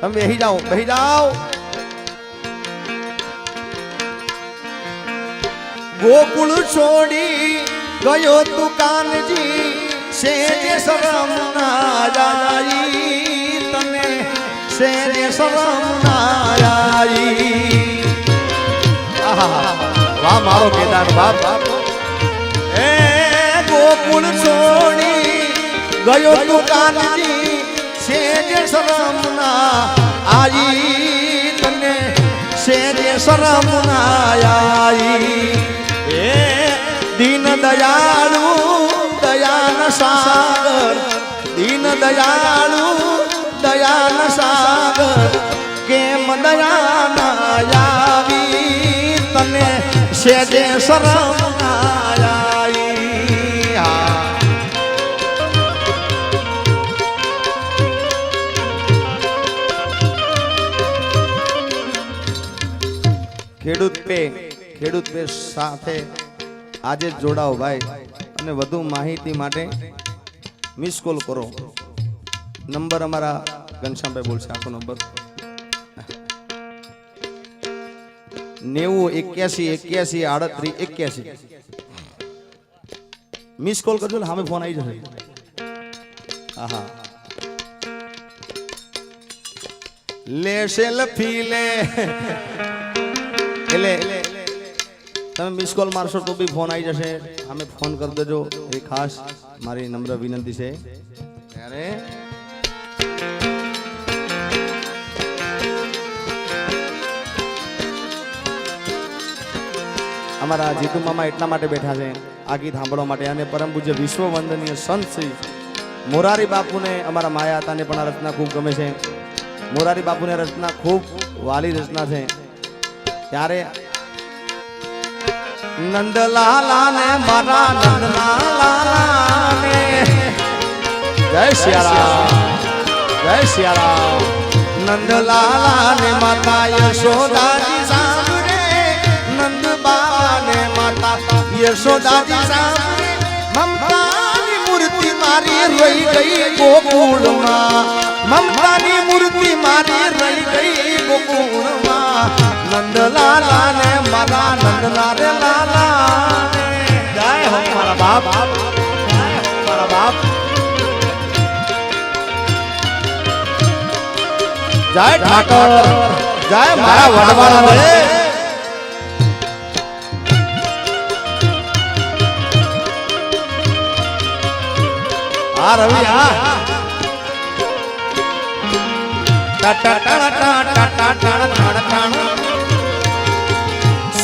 તમે બેહી જાઓ ગોકુળ છોડી ગયો તું કાનજી શેરે શરમ ના જાય તને શેરે શરમ ના જાય આહા વાહ મારો કેદાર બાપ એ ગોકુળ છોડી ગયો તું કાનજી શેરે શરમ ના આઈ તને શેરે શરમ ના આઈ એ દીન દયાળુ દયાન સાગર દીન દયાળુ દયાન સાગર કેમ દયા ના આવી તને સેજે શરમ ના આવી ખેડૂત પે સાથે આજે જોડાઓ ભાઈ અને વધુ માહિતી માટે મિસ કોલ કરો નંબર અમારા ઘનશ્યામભાઈ બોલશે આખો નંબર 90 81 81 38 81 મિસ કોલ કરજો એટલે સામે ફોન આવી જશે આહા લે સેલ્ફી લે એટલે તમે મિસ કોલ મારશો તો બી ફોન આવી જશે અમે ફોન કરી દેજો એ ખાસ મારી નમ્ર વિનંતી છે ત્યારે અમારા જીતુ મામા એટલા માટે બેઠા છે આ ગીત સાંભળવા માટે અને પરમ પૂજ્ય વિશ્વ વંદનીય સંત શ્રી મોરારી બાપુને અમારા માયા હતાને પણ આ રચના ખૂબ ગમે છે મોરારી બાપુને રચના ખૂબ વાલી રચના છે ત્યારે નંદલાલા ને મારા નંદલાલા ને જય સિયારામ નંદલાલા ને માતા યશોદાજી સાંભળે નંદ બાબા ને માતા યશોદાજી સાંભળે મમતાની મૂર્તિ મારી રહી ગઈ ગોકુળમાં મમતાની મૂર્તિ મારી રહી ગઈ ગોકુળમાં નંદલાલા ને મારા નંદલાલ લાલા જય હો મારા જય ઠાકર જય મારા વડવાળા રે આ રવિ આ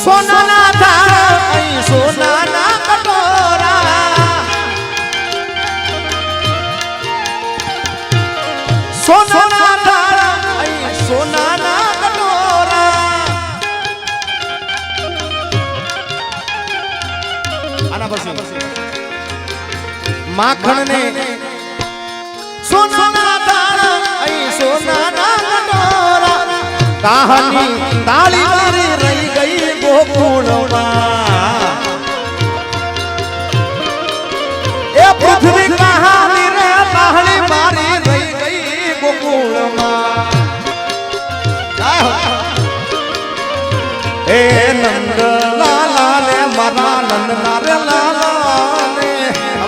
સોનાના ધારા સોનાના કટોરા સોનાના ધારા સોનાના કટોરા આના પછી માખણ ને સોનાના ધારા સોનાના કટોરા કહાની તાળી મારી રહી ગઈ ગોકુળમાં એ પૃથ્વી કહાની રે તાળી મારી રહી ગઈ ગોકુળમાં એ નંદ લાલા ને મારા નંદ નારે લાલા ને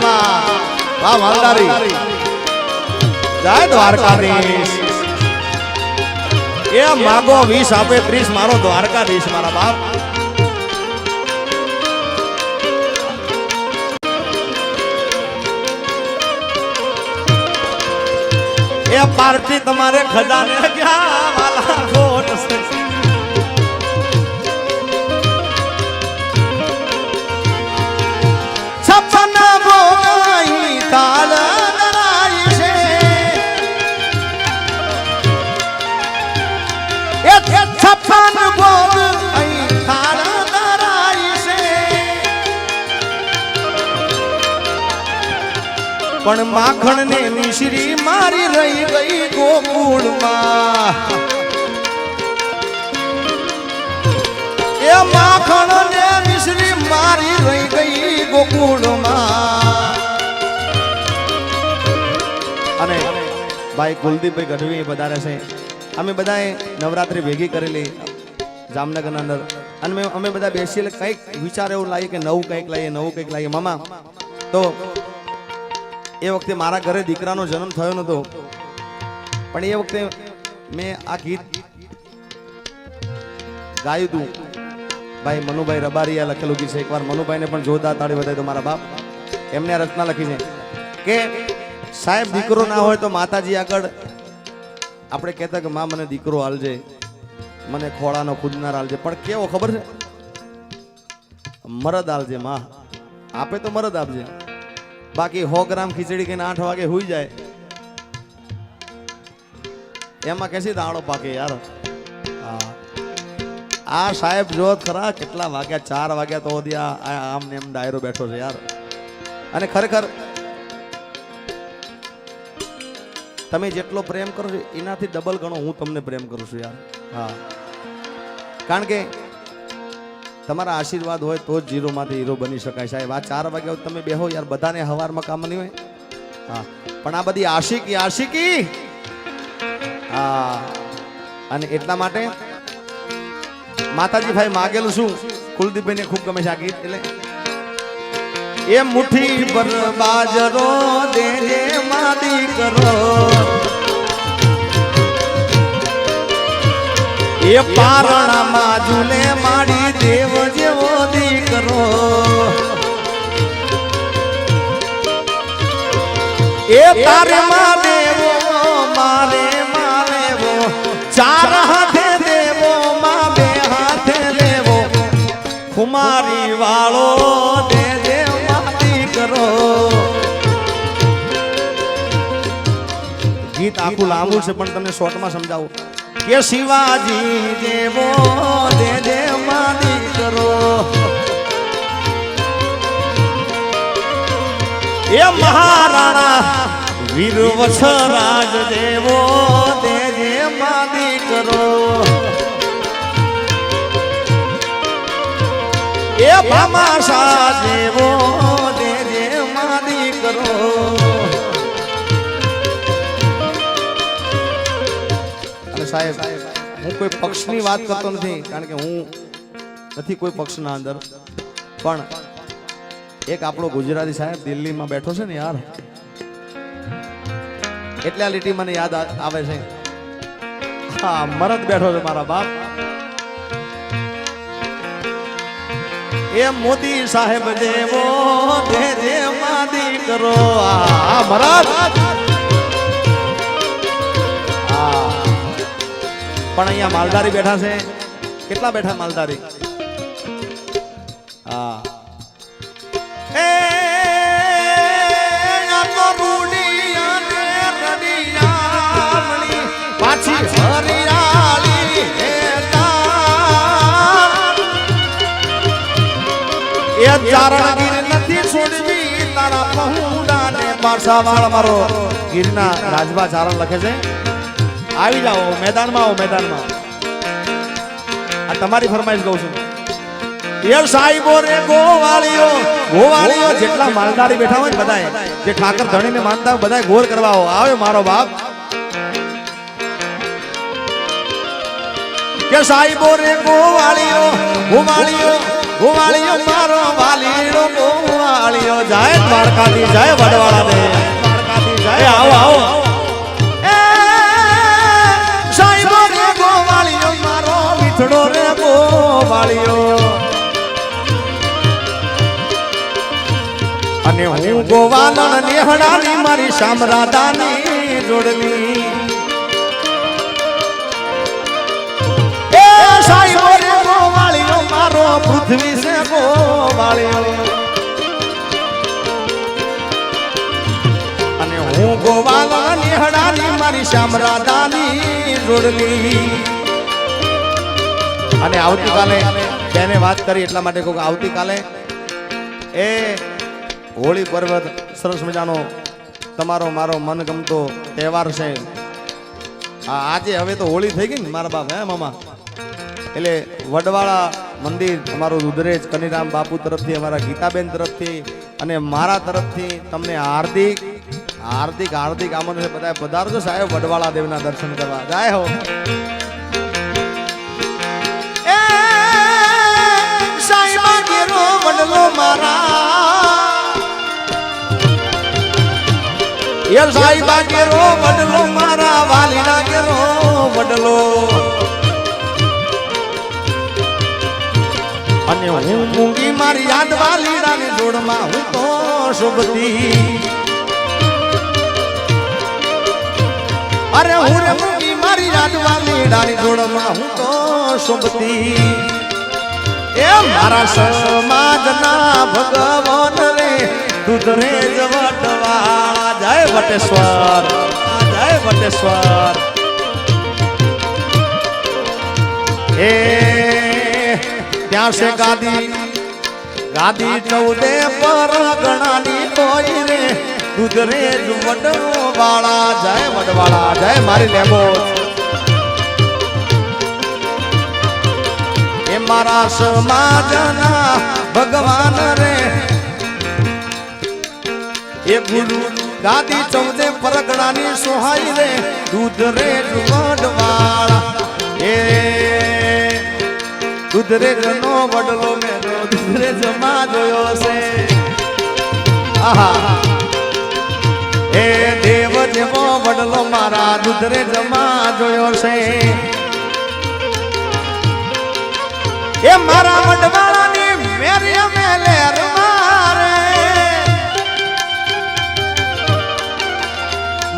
વાહ માલધારી જય દ્વારકાધીશ એ માગો 20 આપે 30 મારો દ્વારકાધીશ મારા બાપ એ પાર્ટી તમારે ખજાને ક્યાં વાલા ખોટ છે છપ્પન ભોગાઈ તાલ દરાઈ છે એ છપ્પન ભોગાઈ તાલ દરાઈ છે પણ માખણ ને મિશ્રી મારી રહી ગઈ ગોકુળમાં એ માખણ ને મિશ્રી મારી રહી ગઈ ગોકુળમાં અને ભાઈ કુલદીપભાઈ ગઢવી વધારે છે અમે બધાએ નવરાત્રી ભેગી કરેલી જામનગરના અંદર અને અમે બધા બેસીએ કંઈક વિચાર એવું લાવીએ કે નવું કંઈક લાવીએ મામા તો એ વખતે મારા ઘરે દીકરાનો જન્મ થયો નતો પણ એ વખતે મેં આ ગીત ગાયું હતું ભાઈ મનુભાઈ રબારીયા લખેલું ગીત છે એકવાર મનુભાઈને પણ જોરદાર તાળી વધાય તો મારા બાપ એમને રચના લખી છે કે સાહેબ દીકરો ના હોય તો માતાજી આગળ આપણે કહેતા કે માં મને દીકરો હાલજે મને ખોળાનો ખુદનાર હાલજે પણ કેવો ખબર છે મરદ હાલજે માં આપે તો મરદ આપજે બાકી 100 ગ્રામ ખીચડી કે 8 વાગે હુઈ જાય એમાં કેસી દાડો પાકે યાર આ સાહેબ જોત ખરા કેટલા વાગ્યા 4 વાગ્યા તો આમ ને એમ ડાયરો બેઠો છે યાર અને ખરેખર તમે જેટલો પ્રેમ કરો છો એનાથી ડબલ ગણો હું તમને પ્રેમ કરું છું યાર હા કારણ કે તમારા આશીર્વાદ હોય તો જ ઝીરોમાંથી હીરો બની શકાય સાહેબ આ 4 વાગ્યા તમે બેહો યાર બધાને હવારમાં કામ નહીં હોય હા પણ આ બધી આશિકી હા અને એટલા માટે માતાજી ભાઈ માગેલું શું કુલદીપભાઈ ને ખૂબ ગમે છે આ ગીત એટલે એ મુઠ્ઠી પર બાજરો દેજે માદી કરો એ પારણામાં ઝૂલે માડી દેવ જેવો દીકરો એ તારે માં દેવો મારે મારેવો ચાર હાથે દેવો માં બે હાથે લેવો ખુમારી વાળો દે દેવ માદી કરો ગીત આખું લાંબુ છે પણ તમને શોર્ટમાં સમજાવું કે શિવાજી દેવો દે દે માદી કરો એ મહારાણા વીર વછરાજ દેવો દે દે માદી કરો એ ભામાશા દેવો દે દે માદી કરો સાહેબ હું કોઈ પક્ષની વાત કરતો નથી કારણ કે હું નથી કોઈ પક્ષના અંદર પણ એક આપણો ગુજરાતી સાહેબ દિલ્હીમાં બેઠો છે ને યાર એટલે આ લીટી મને યાદ આવે છે હા મરદ બેઠો છે મારા બાપ. એ મોદી સાહેબ જેવો જે માદી કરો આ મરદ. પણ અહીંયા માલધારી બેઠા છે. કેટલા બેઠા માલધારી? હા એ તો રૂડિયા ને રડિયામણી પાછી હરિયાળી એ ચારણગીર નથી છોડવી તારા પહુડા ને પારસાવાળ. મારો ગીરના રાજભા ચારણ લખે છે. આવી જાઓ મેદાનમાં, આવો મેદાનમાં. આ તમારી ફરમાઈશ કહું છું. એ સાહેબો રે ગોવાળીઓ, ગોવાળીઓ જેટલા માલધારી બેઠા હોય બધાય, જે ઠાકર ધણીને માનતા હોય બધાય ગોર કરવા આવે મારો બાપ. કે સાહેબો રે ગોવાળીઓ, ગોવાળીઓ, ગોવાળીઓ મારો વાલીડો ગોવાળીઓ. જાય દ્વારકાથી, જાય વડવાળા દે, દ્વારકાથી જાય. આવો આવો મીઠડો રે ગોવાળીઓ. અને હું ગોવાલણ નેહડાની મારી શામરાદાની જોડલી. એ સાઈબો રે ગોવાળીઓ મારો પૃથ્વી છે ગોવાળીઓ. અને હું ગોવાલણ નેહડાની મારી શામરાદાની જોડલી. અને આવતીકાલે બેને વાત કરી એટલા માટે કહું, આવતીકાલે એ હોળી પર્વ સરસ મજાનો તમારો મારો મનગમતો તહેવાર છે. આજે હવે તો હોળી થઈ ગઈ ને મારા બાપ. હે મામા, એટલે વડવાળા મંદિર અમારું રુદ્રેજ કનીરામ બાપુ તરફથી, અમારા ગીતાબેન તરફથી અને મારા તરફથી તમને હાર્દિક હાર્દિક હાર્દિક આમંત્રણ. બધા પધારજો સાહેબ વડવાળા દેવના દર્શન કરવા. જાય હો વડલો મારા, એ સાઈબા કેરો વડલો મારા, વાલીના કેરો વડલો. અને હું મૂંગી મારી યાદ વાલીડાની જોડમાં હું તો શુભતી. અરે હું રે મૂંગી મારી યાદ વાલીડાની જોડમાં હું તો શુભતી. એ મારા સમાજના ભગવાન રે દૂધરેજ વડવાળા. જય વટેશ્વર, જય વટેશ્વર. એ ત્યાં છે ગાદી, ગાદી 14 પરગણાની તોય રે દૂધરેજ વડવાળા. જય વડવાળા, જય મારી લેબો. મારા સમાજના ભગવાન રે એ ગુરુ ગાદી 14 પરગણાની સોહાઈ રે દૂધરેજ વડવાળા. એ દૂધરેજ નો વડલો મેરો દૂધરેજ માં જોયો છે. આહા એ દેવ જેવો વડલો મારા દૂધરેજ માં જોયો છે. એ મારા વડવાળાની મેરી મેલેર મારે,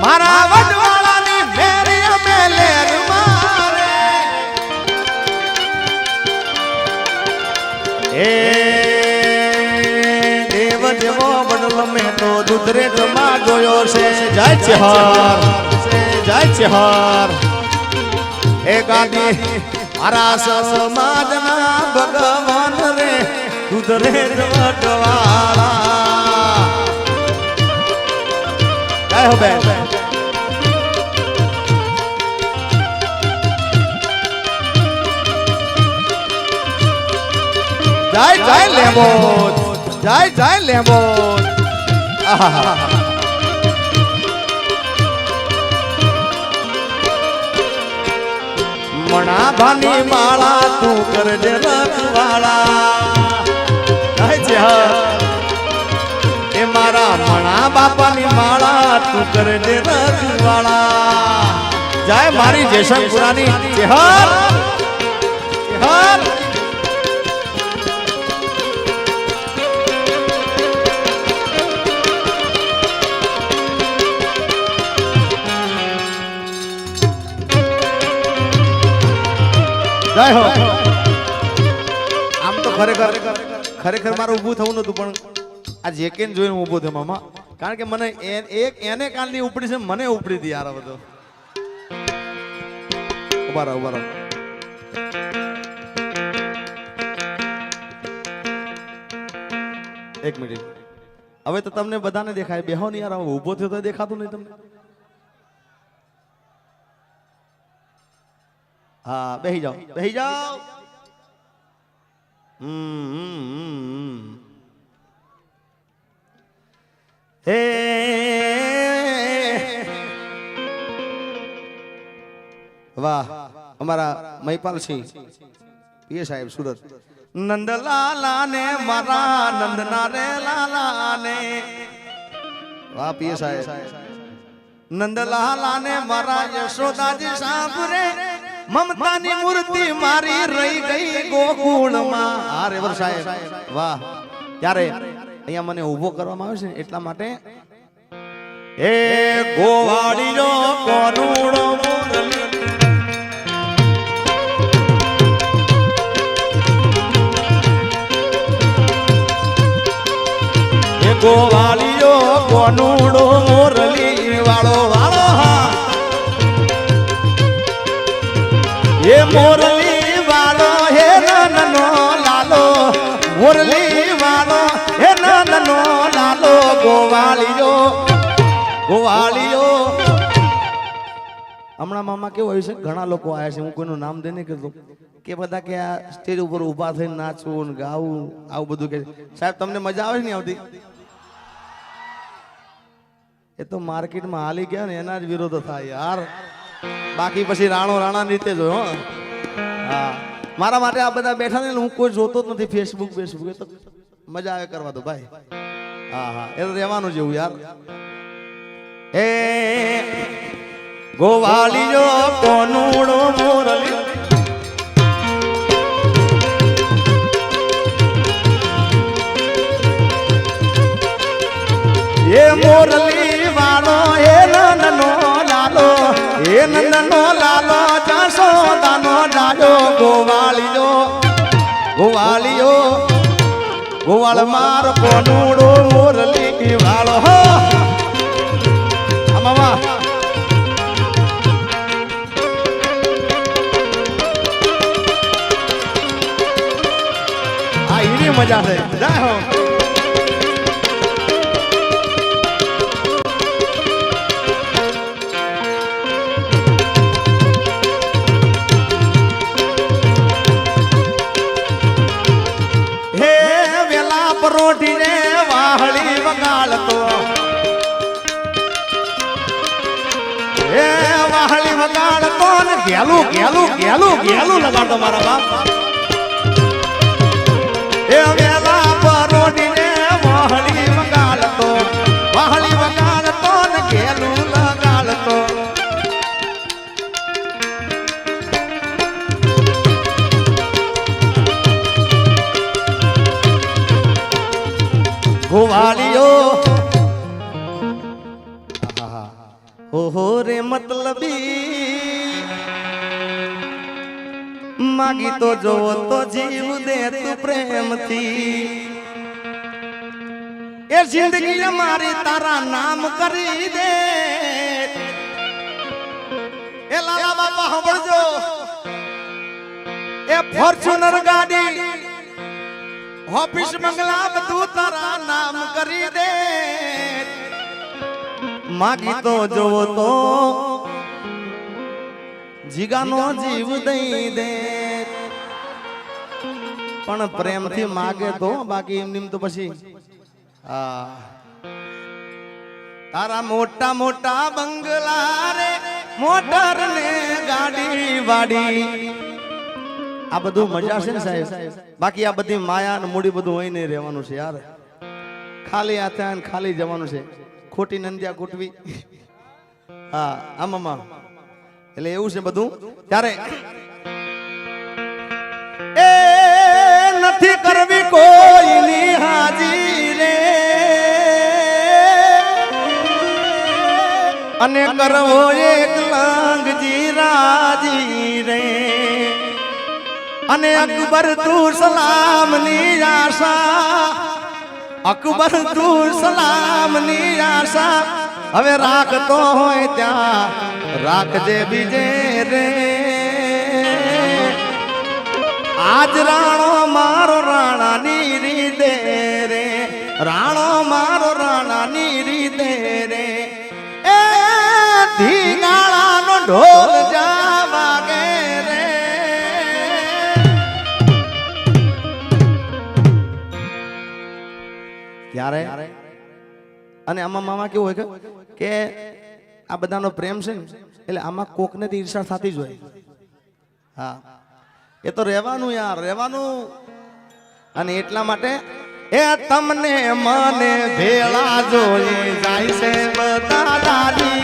મારા વડવાળાની મેરી મેલેર મારે. એ દેવ જેવો વડલો મેં તો દૂધરેજમાં જોયો છે. જય ચેહર, જય ચેહર. એ ગાદી મારા સમાજના ભગવાન રે દૂધરેજ વડવાળા. જય હો બેન. જય જય લેબો, જય જય લેબો. મણા ભાની માળા તું કરજે રખવાળા. એ મારા મણા બાપાની માળા તું કરજે રખવાળા. જય મારી જેસંગપુરાની જેહર જેહર જય હો આમ તો ખરેખર મારું ઊભું થવું નતું પણ આ જેકેન જોઈને હું ઊભો થયો મામા કારણ કે મને એને કાલની ઉપડી છે મને ઉપડી હતી યાર બધો ઉભા રહો એક મિનિટ હવે તો તમને બધાને દેખાય બેહો ને યાર ઊભો થયો તો દેખાતું નહીં તમને હા બેહી જાઓ હે વાહ અમારા મહિપાલસિંહ પીએ સાહેબ સુરત નંદલાલા ને મારા નંદના રે લાલા ને વાહ પીએ સાહેબ નંદલાલા ને મારા યશોદાજી સાંભળે મમતાની મૂર્તિ મારી રહી ગઈ ગોકુળમાં હા રેવર સાહેબ વાહ ત્યારે અહીંયા મને ઊભો કરવામાં આવે છે એટલા માટે એ ગોવાળીનો કોનુડો એ ગોવાળીનો કોનુડો મોરલી વાળો વાળો હા એ મોરલી વાળો હે નનો લાલો મોરલી વાળો હે નનો લાલો ગોવાળીઓ હમણાં મામા કેવું હોય છે ઘણા લોકો આવ્યા છે હું કોઈનું નામ દે નહીં કરતો કે બધા કે આ સ્ટેજ ઉપર ઊભા થઈને નાચવું ને ગાવું આવું બધું કે સાહેબ તમને મજા આવે નહીં આવતી એ તો માર્કેટમાં હાલી ગયા ને એના જ વિરોધ થાય યાર બાકી પછી રાણા રીતે જ હોય હા મારા માટે આ બધા બેઠા ને હું કોઈ જોતો જ નથી ફેસબુક એ તો મજા આવે કરવા દો ભાઈ હા એ તો રહેવાનું જેવું યાર એ ગોવાળીઓ કોનુડો મોરલી એ મોરલી વાળો એ નંદનો લાલો એ નંદનો લાલો જશોદાનો જાજો ગોવાળીઓ ગોવાળ માર કોનુડો મોરલી વાળો હો મામા આ એની મજા છે જય હો રોટી ને વાહળી વગાડતો એ વાહળી વગાડતો ને ગેલું લગાડતો મારા બાપ એ વેલા પરોટી ને વાહળી વગાડતો ને ગેલું લગાડતો ગોવાળીઓ ઓહો રે મતલબી માગી તો જોવો તો જીવ દે તું પ્રેમથી એ જિંદગી અમારી તારા નામ કરી દે એ લાલા બાપા સાંભળજો એ ફોર્ચ્યુનર ગાડી ઓફિસ મંગલા બધું તારા નામ કરી દે માગી તો જોવો તો જીગાનો જીવ દઈ દે પણ પ્રેમથી માગે તો બાકી એમ તો પછી હા તારા મોટા મોટા બંગલા રે મોટર ને ગાડી વાડી આ બધું મજા છે ને સાહેબ બાકી આ બધી માયા ને મૂડી બધું હોય નહીં રહેવાનું છે યાર ખાલી આ ત્યાં ખાલી જવાનું છે ખોટી નંદિયા કૂટવી હા આમાં એટલે એવું છે બધું. ત્યારે એ નથી કરવી કોઈની હાજી રે, અને કરવો એક લાંગજી રાજી રે, અને અકબર તું સલામની આશા, અકબર તું સલામની આશા, હવે રાખતો હોય ત્યાં રાખજે બીજે રે. આજ રાણો મારો રાણાની રીદે રે, રાણો મારો રાણાની રીદે રે. એ ધીંગાળાનો ઢોલ જા વાગે રે. ત્યારે અને આમાં મામા કેવું હોય કે આ બધાનો પ્રેમ છે ને એટલે આમાં કોકને ઈર્ષા થતી જ હોય. હા એ તો રહેવાનું યાર, રહેવાનું. અને એટલા માટે એ તમને મને ભેળા જોઈ જાય છે બધા દાદી,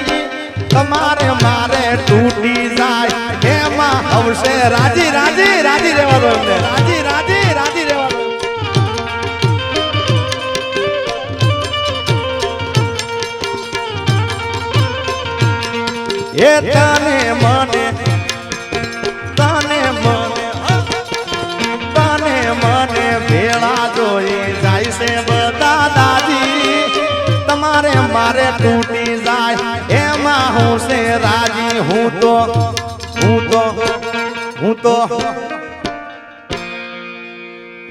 તમારે મારે તૂટી જાય એમાં આવશે રાજી રાજી રાજી રહેવાનું, એમને રાજી રાજી રાજી રહેવાનું. એ તને મને તને મને ભેળા જોઈ જાય છે બધા દાદી, તમારે મારે તૂટી જાય એમાં હું છે રાજી.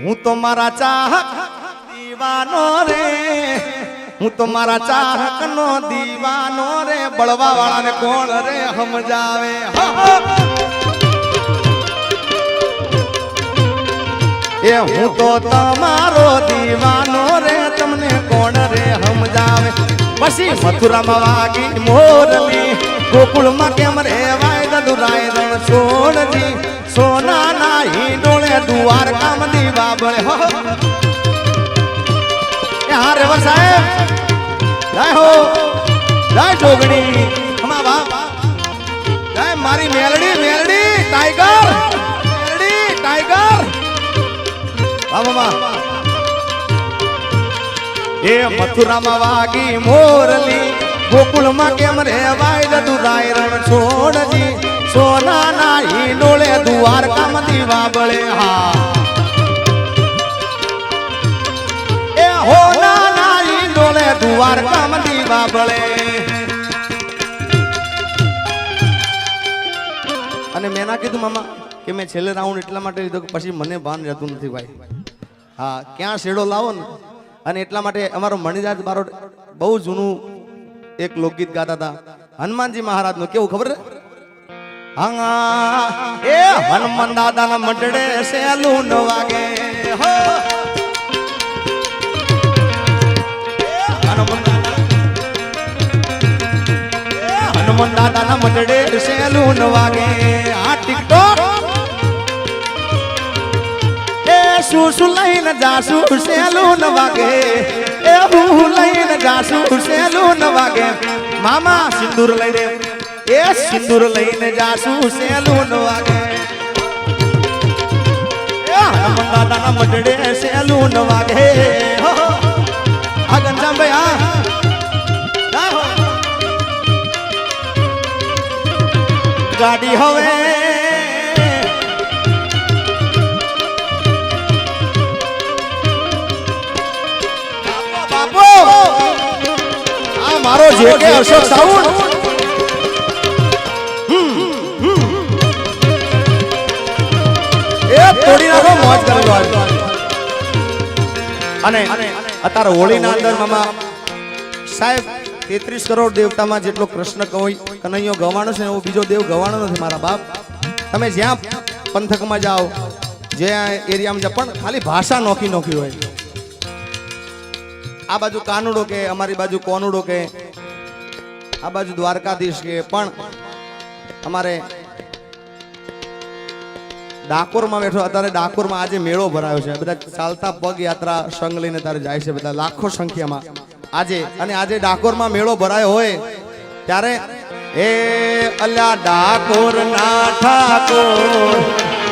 હું તો મારા ચાહક દીવાનો રે, હું તો મારા ચાહક નો દીવાનો રે. બળવા વાળાને કોણ રે સમજાવે. એ હું તો તમારો દીવાનો રે, તમને કોણ રે સમજાવે. પછી મથુરામાં વાગી મોરલી, ગોકુળમાં કેમ રેવાય દુરાય રણ છોડજી, સોનાના હિંડોળે દ્વારકામાં દીવા બળે. હા રેવર સાહેબ, જય હો, જય જોગણી, હમા બાપ, જય મારી મેલડી મેલડી ટાઈગર, મેલડી ટાઈગર. એ મથુરામાં વાગી મોરલી, ગોકુળમાં કેમ રેવાય દુરાય રણ છોડજી, સોનાના હિંડોળે દ્વારકામાં દીવા બળે. હા એ હોનાના હિંડોળે દ્વારકામાં દીવા બળે. અને મેં ના કીધું મામા કે મેં છેલ્લે રાઉન્ડ એટલા માટે લીધો કે પછી મને ભાન રહેતું નથી ભાઈ. હા ક્યાં શેડો લાવો ને. અને એટલા માટે અમારો મણિરાજ બારોટ બહુ જૂનું એક લોકગીત ગાતા હતા હનુમાનજી મહારાજ નું. કેવું ખબર? હા એ હનુમાન દાદા ના મંડળે સેલું ન વાગે, હનુમાન દાદા ના મંડળે સેલું ન વાગે. આ ટિકટોક શું લઈને જાસુ સેલું ન વાગે, એ હું લઈને જાસુ સેલું ન વાગે. મામા સિંદૂર લઈને, એ સિંદૂર લઈને જાસુ સેલું ન વાગે. હનુમાન દાદાના મંડળે સેલું ન વાગે. આ ગંજામ ભાઈ હા ગાડી હવે મારો જે કે અશોક સાઉન્ડ એ તોડી નાખો, મોજ કરજો. અને અત્યારે હોળીના અંદર મામા સાહેબ 33 કરોડ દેવતામાં જેટલો કૃષ્ણ કનૈયો ગવાણો છે એવો બીજો દેવ ગવાણો નથી મારા બાપ. તમે જ્યાં પંથકમાં જાઓ, જ્યાં એરિયામાં જાઓ, પણ ખાલી ભાષા નોખી નોખી હોય. આ બાજુ કાનુડો કે, અમારી બાજુ કોનુડો કે, આ બાજુ દ્વારકાધીશ કે, પણ અમારે ડાકોરમાં બેઠો. અત્યારે ડાકોરમાં આજે મેળો ભરાયો છે. બધા ચાલતા પગ યાત્રા સંઘ લઈને તારે જાય છે, બધા લાખો સંખ્યામાં આજે. અને આજે ડાકોરમાં મેળો ભરાયો હોય ત્યારે એ અલ્યા ડાકોર ના ઠાકોર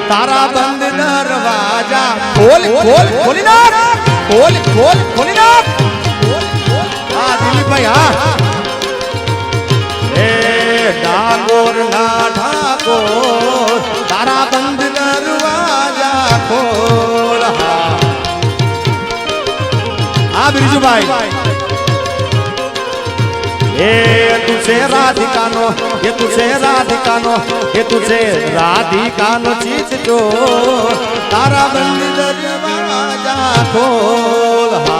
તારા બંધ દરવાજા ખોલ ખોલ ખોલી નાખ ખોલ ખોલ ખોલી નાખ હા દિલીપભાઈ હા એ ડાકોર ના ઠાકોર તારા બંધ દરવાજા ખોલ હા બીજુભાઈ એ તુझे राधिकानो ये तुझे राधिकानो ये तुझे राधिकानो चीज जो तारा बंद दरवाजा खोल हा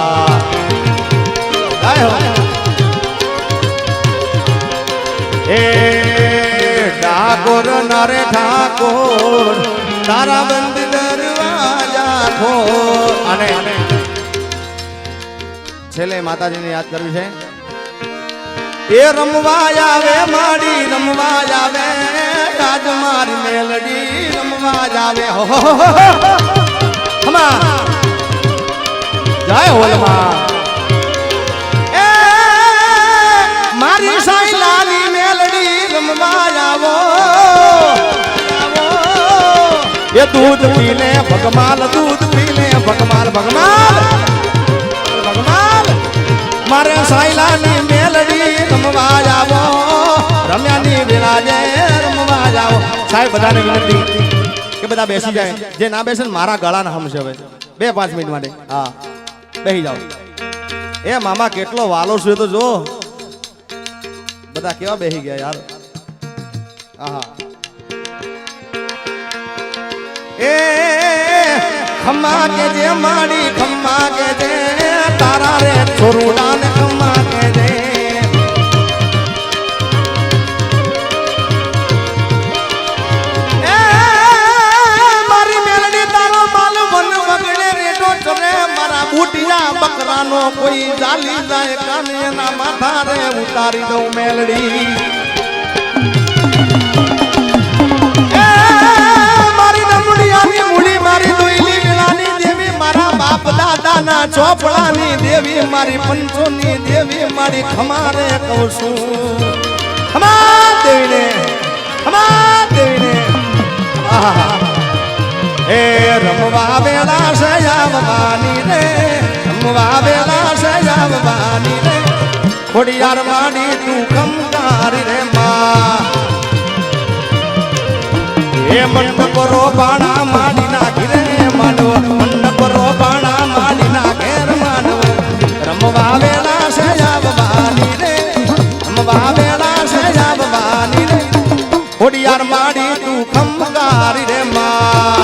ए ડાકોર નારે ઠાકોર તારા બંધ દરવાજા ખોલ અને છેલ્લે માતાજીને યાદ કરવી છે એ રમવા આવે માડી રમવા આવે આજ મારી મેલડી રમવા આવે હો હમા જય હોલમાં એ મારી સાઈ લાલી મેલડી રમવા આવો એ દૂધ પીને ભગમાલ દૂધ પીને ભગમાલ ભગમાલ ભગમાલ મારે સાઈલાની મેલડી રમવા જાવો રમ્યાની વિરાજે રમવા જાવો સાહેબ બધાને વિનંતી કે બધા બેસી જાય જે ના બેસે ને મારા ગળાના હમશે હવે 2-5 મિનિટ માટે હા બેસી જાઓ એ મામા કેટલો વાલો છે તો જો બધા કેવા બેસી ગયા યાર આહા એ ખમ્મા કે જે માડી ખમ્મા કે જે તારા રે છોરુડા ને ખમ્મા કે જે એ મારી મેલડી તારો માલ વન વગડે રેડો ચરે મારા બુટિયા બકરાનો કોઈ જાલી જાય કાને એના માથા રે ઉતારી દઉં મેલડી એ મારી નમુડિયાની મુડી મારી દોઈલી વેલાની દેવી મારા બાપ દાદાના ચોપડાની દેવી મારી પંચોની દેવી મારી ખમારે કહું છું ખમા દેવીને એ રમવા વેલા સજાવવાની રે રમવા વેલા સજાવવાની રે ખોડિયાર માડી તું કમતારી રે માં એ મંડપ રો બાણા માડી નાખી રે માનવ મંડપ રો બાણા માડી નાખે રે માનવ રમવા વેલા સજાવવાની રે રમવા વેલા સજાવવાની રે ખોડિયાર માડી તું ખમકારી રે માં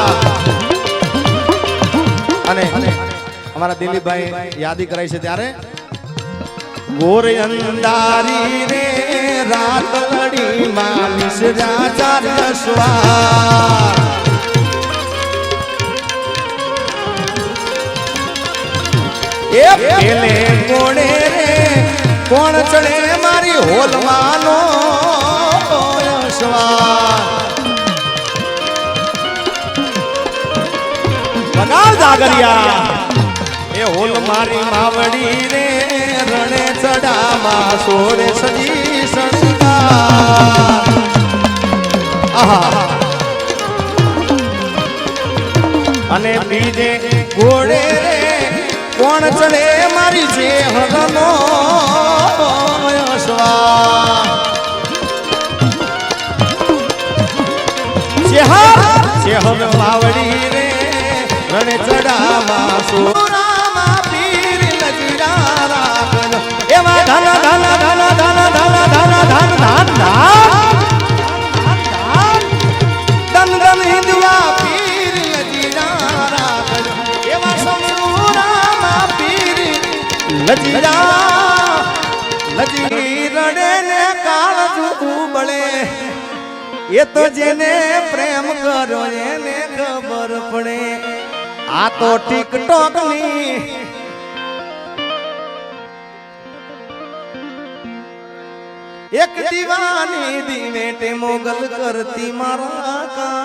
અને અમારા દિલીપભાઈ યાદી કરાઈ છે ત્યારે ગોર અંધારી રે રાત લડી માલિશ રાજા રસવા એ પેલે કોણે રે કોણ ચડે મારી હોલવાનો યશવા બગાડ જાગરિયા એ હોલ મારી માવડી રે રણે ચડામાં સોડે સજી સંસ્કાર આહા અને બીજે ઘોડે રે કોણ ચડે મારી જે હરનો યશવા ચેહર માવડી રે રણે ચડામાં સોરામાં પીર લજડા રાખન એવા ધન ધન ધન ધન ધન ધન ધન ધન ધન ધન હિંદવા પીર લજડા રાખન એવા સમુરામાં પીર લજડા લજડી રડે ને કાળજુ ઉબળે એ તો જેને પ્રેમ કરો એને ખબર પડે આ તો ટિકટોક ની એક દીવાની દીવેટે મોગલ કરતી મારા કા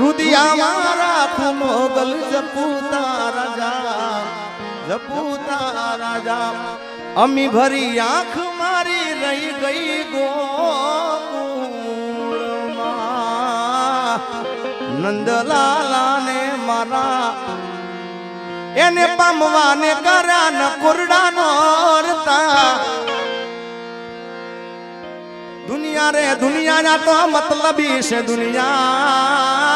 રુદિયા મારા મોગલ જપુતા રાજા અમી ભરી આંખ મારી રહી ગઈ ગોકુળમાં નંદલાલાને મારા એને પામવાને કર્યા ન કુરડાનો રતા દુનિયા રે દુનિયાના તો મતલબી છે દુનિયા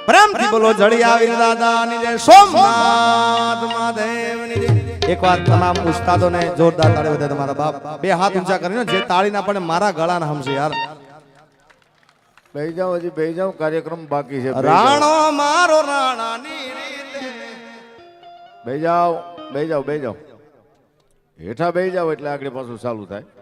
પ્રેમથી બોલો જડિયાવીર દાદાની જય સોમનાથ મહાદેવની જય એક વાર તમામ ઉસ્તાદોને જોરદાર તાળી વધે તમારા બાપ બે હાથ ઊંચા કરીને જે તાળી ના પડે મારા ગળાના હમશે યાર બેહી જાઓ હજી બેહી જાઓ કાર્યક્રમ બાકી છે રાણો મારો રાણાની રીતે બેહી જાઓ બેહી જાઓ હેઠા બેહી જાઓ એટલે આગળ પાછું ચાલુ થાય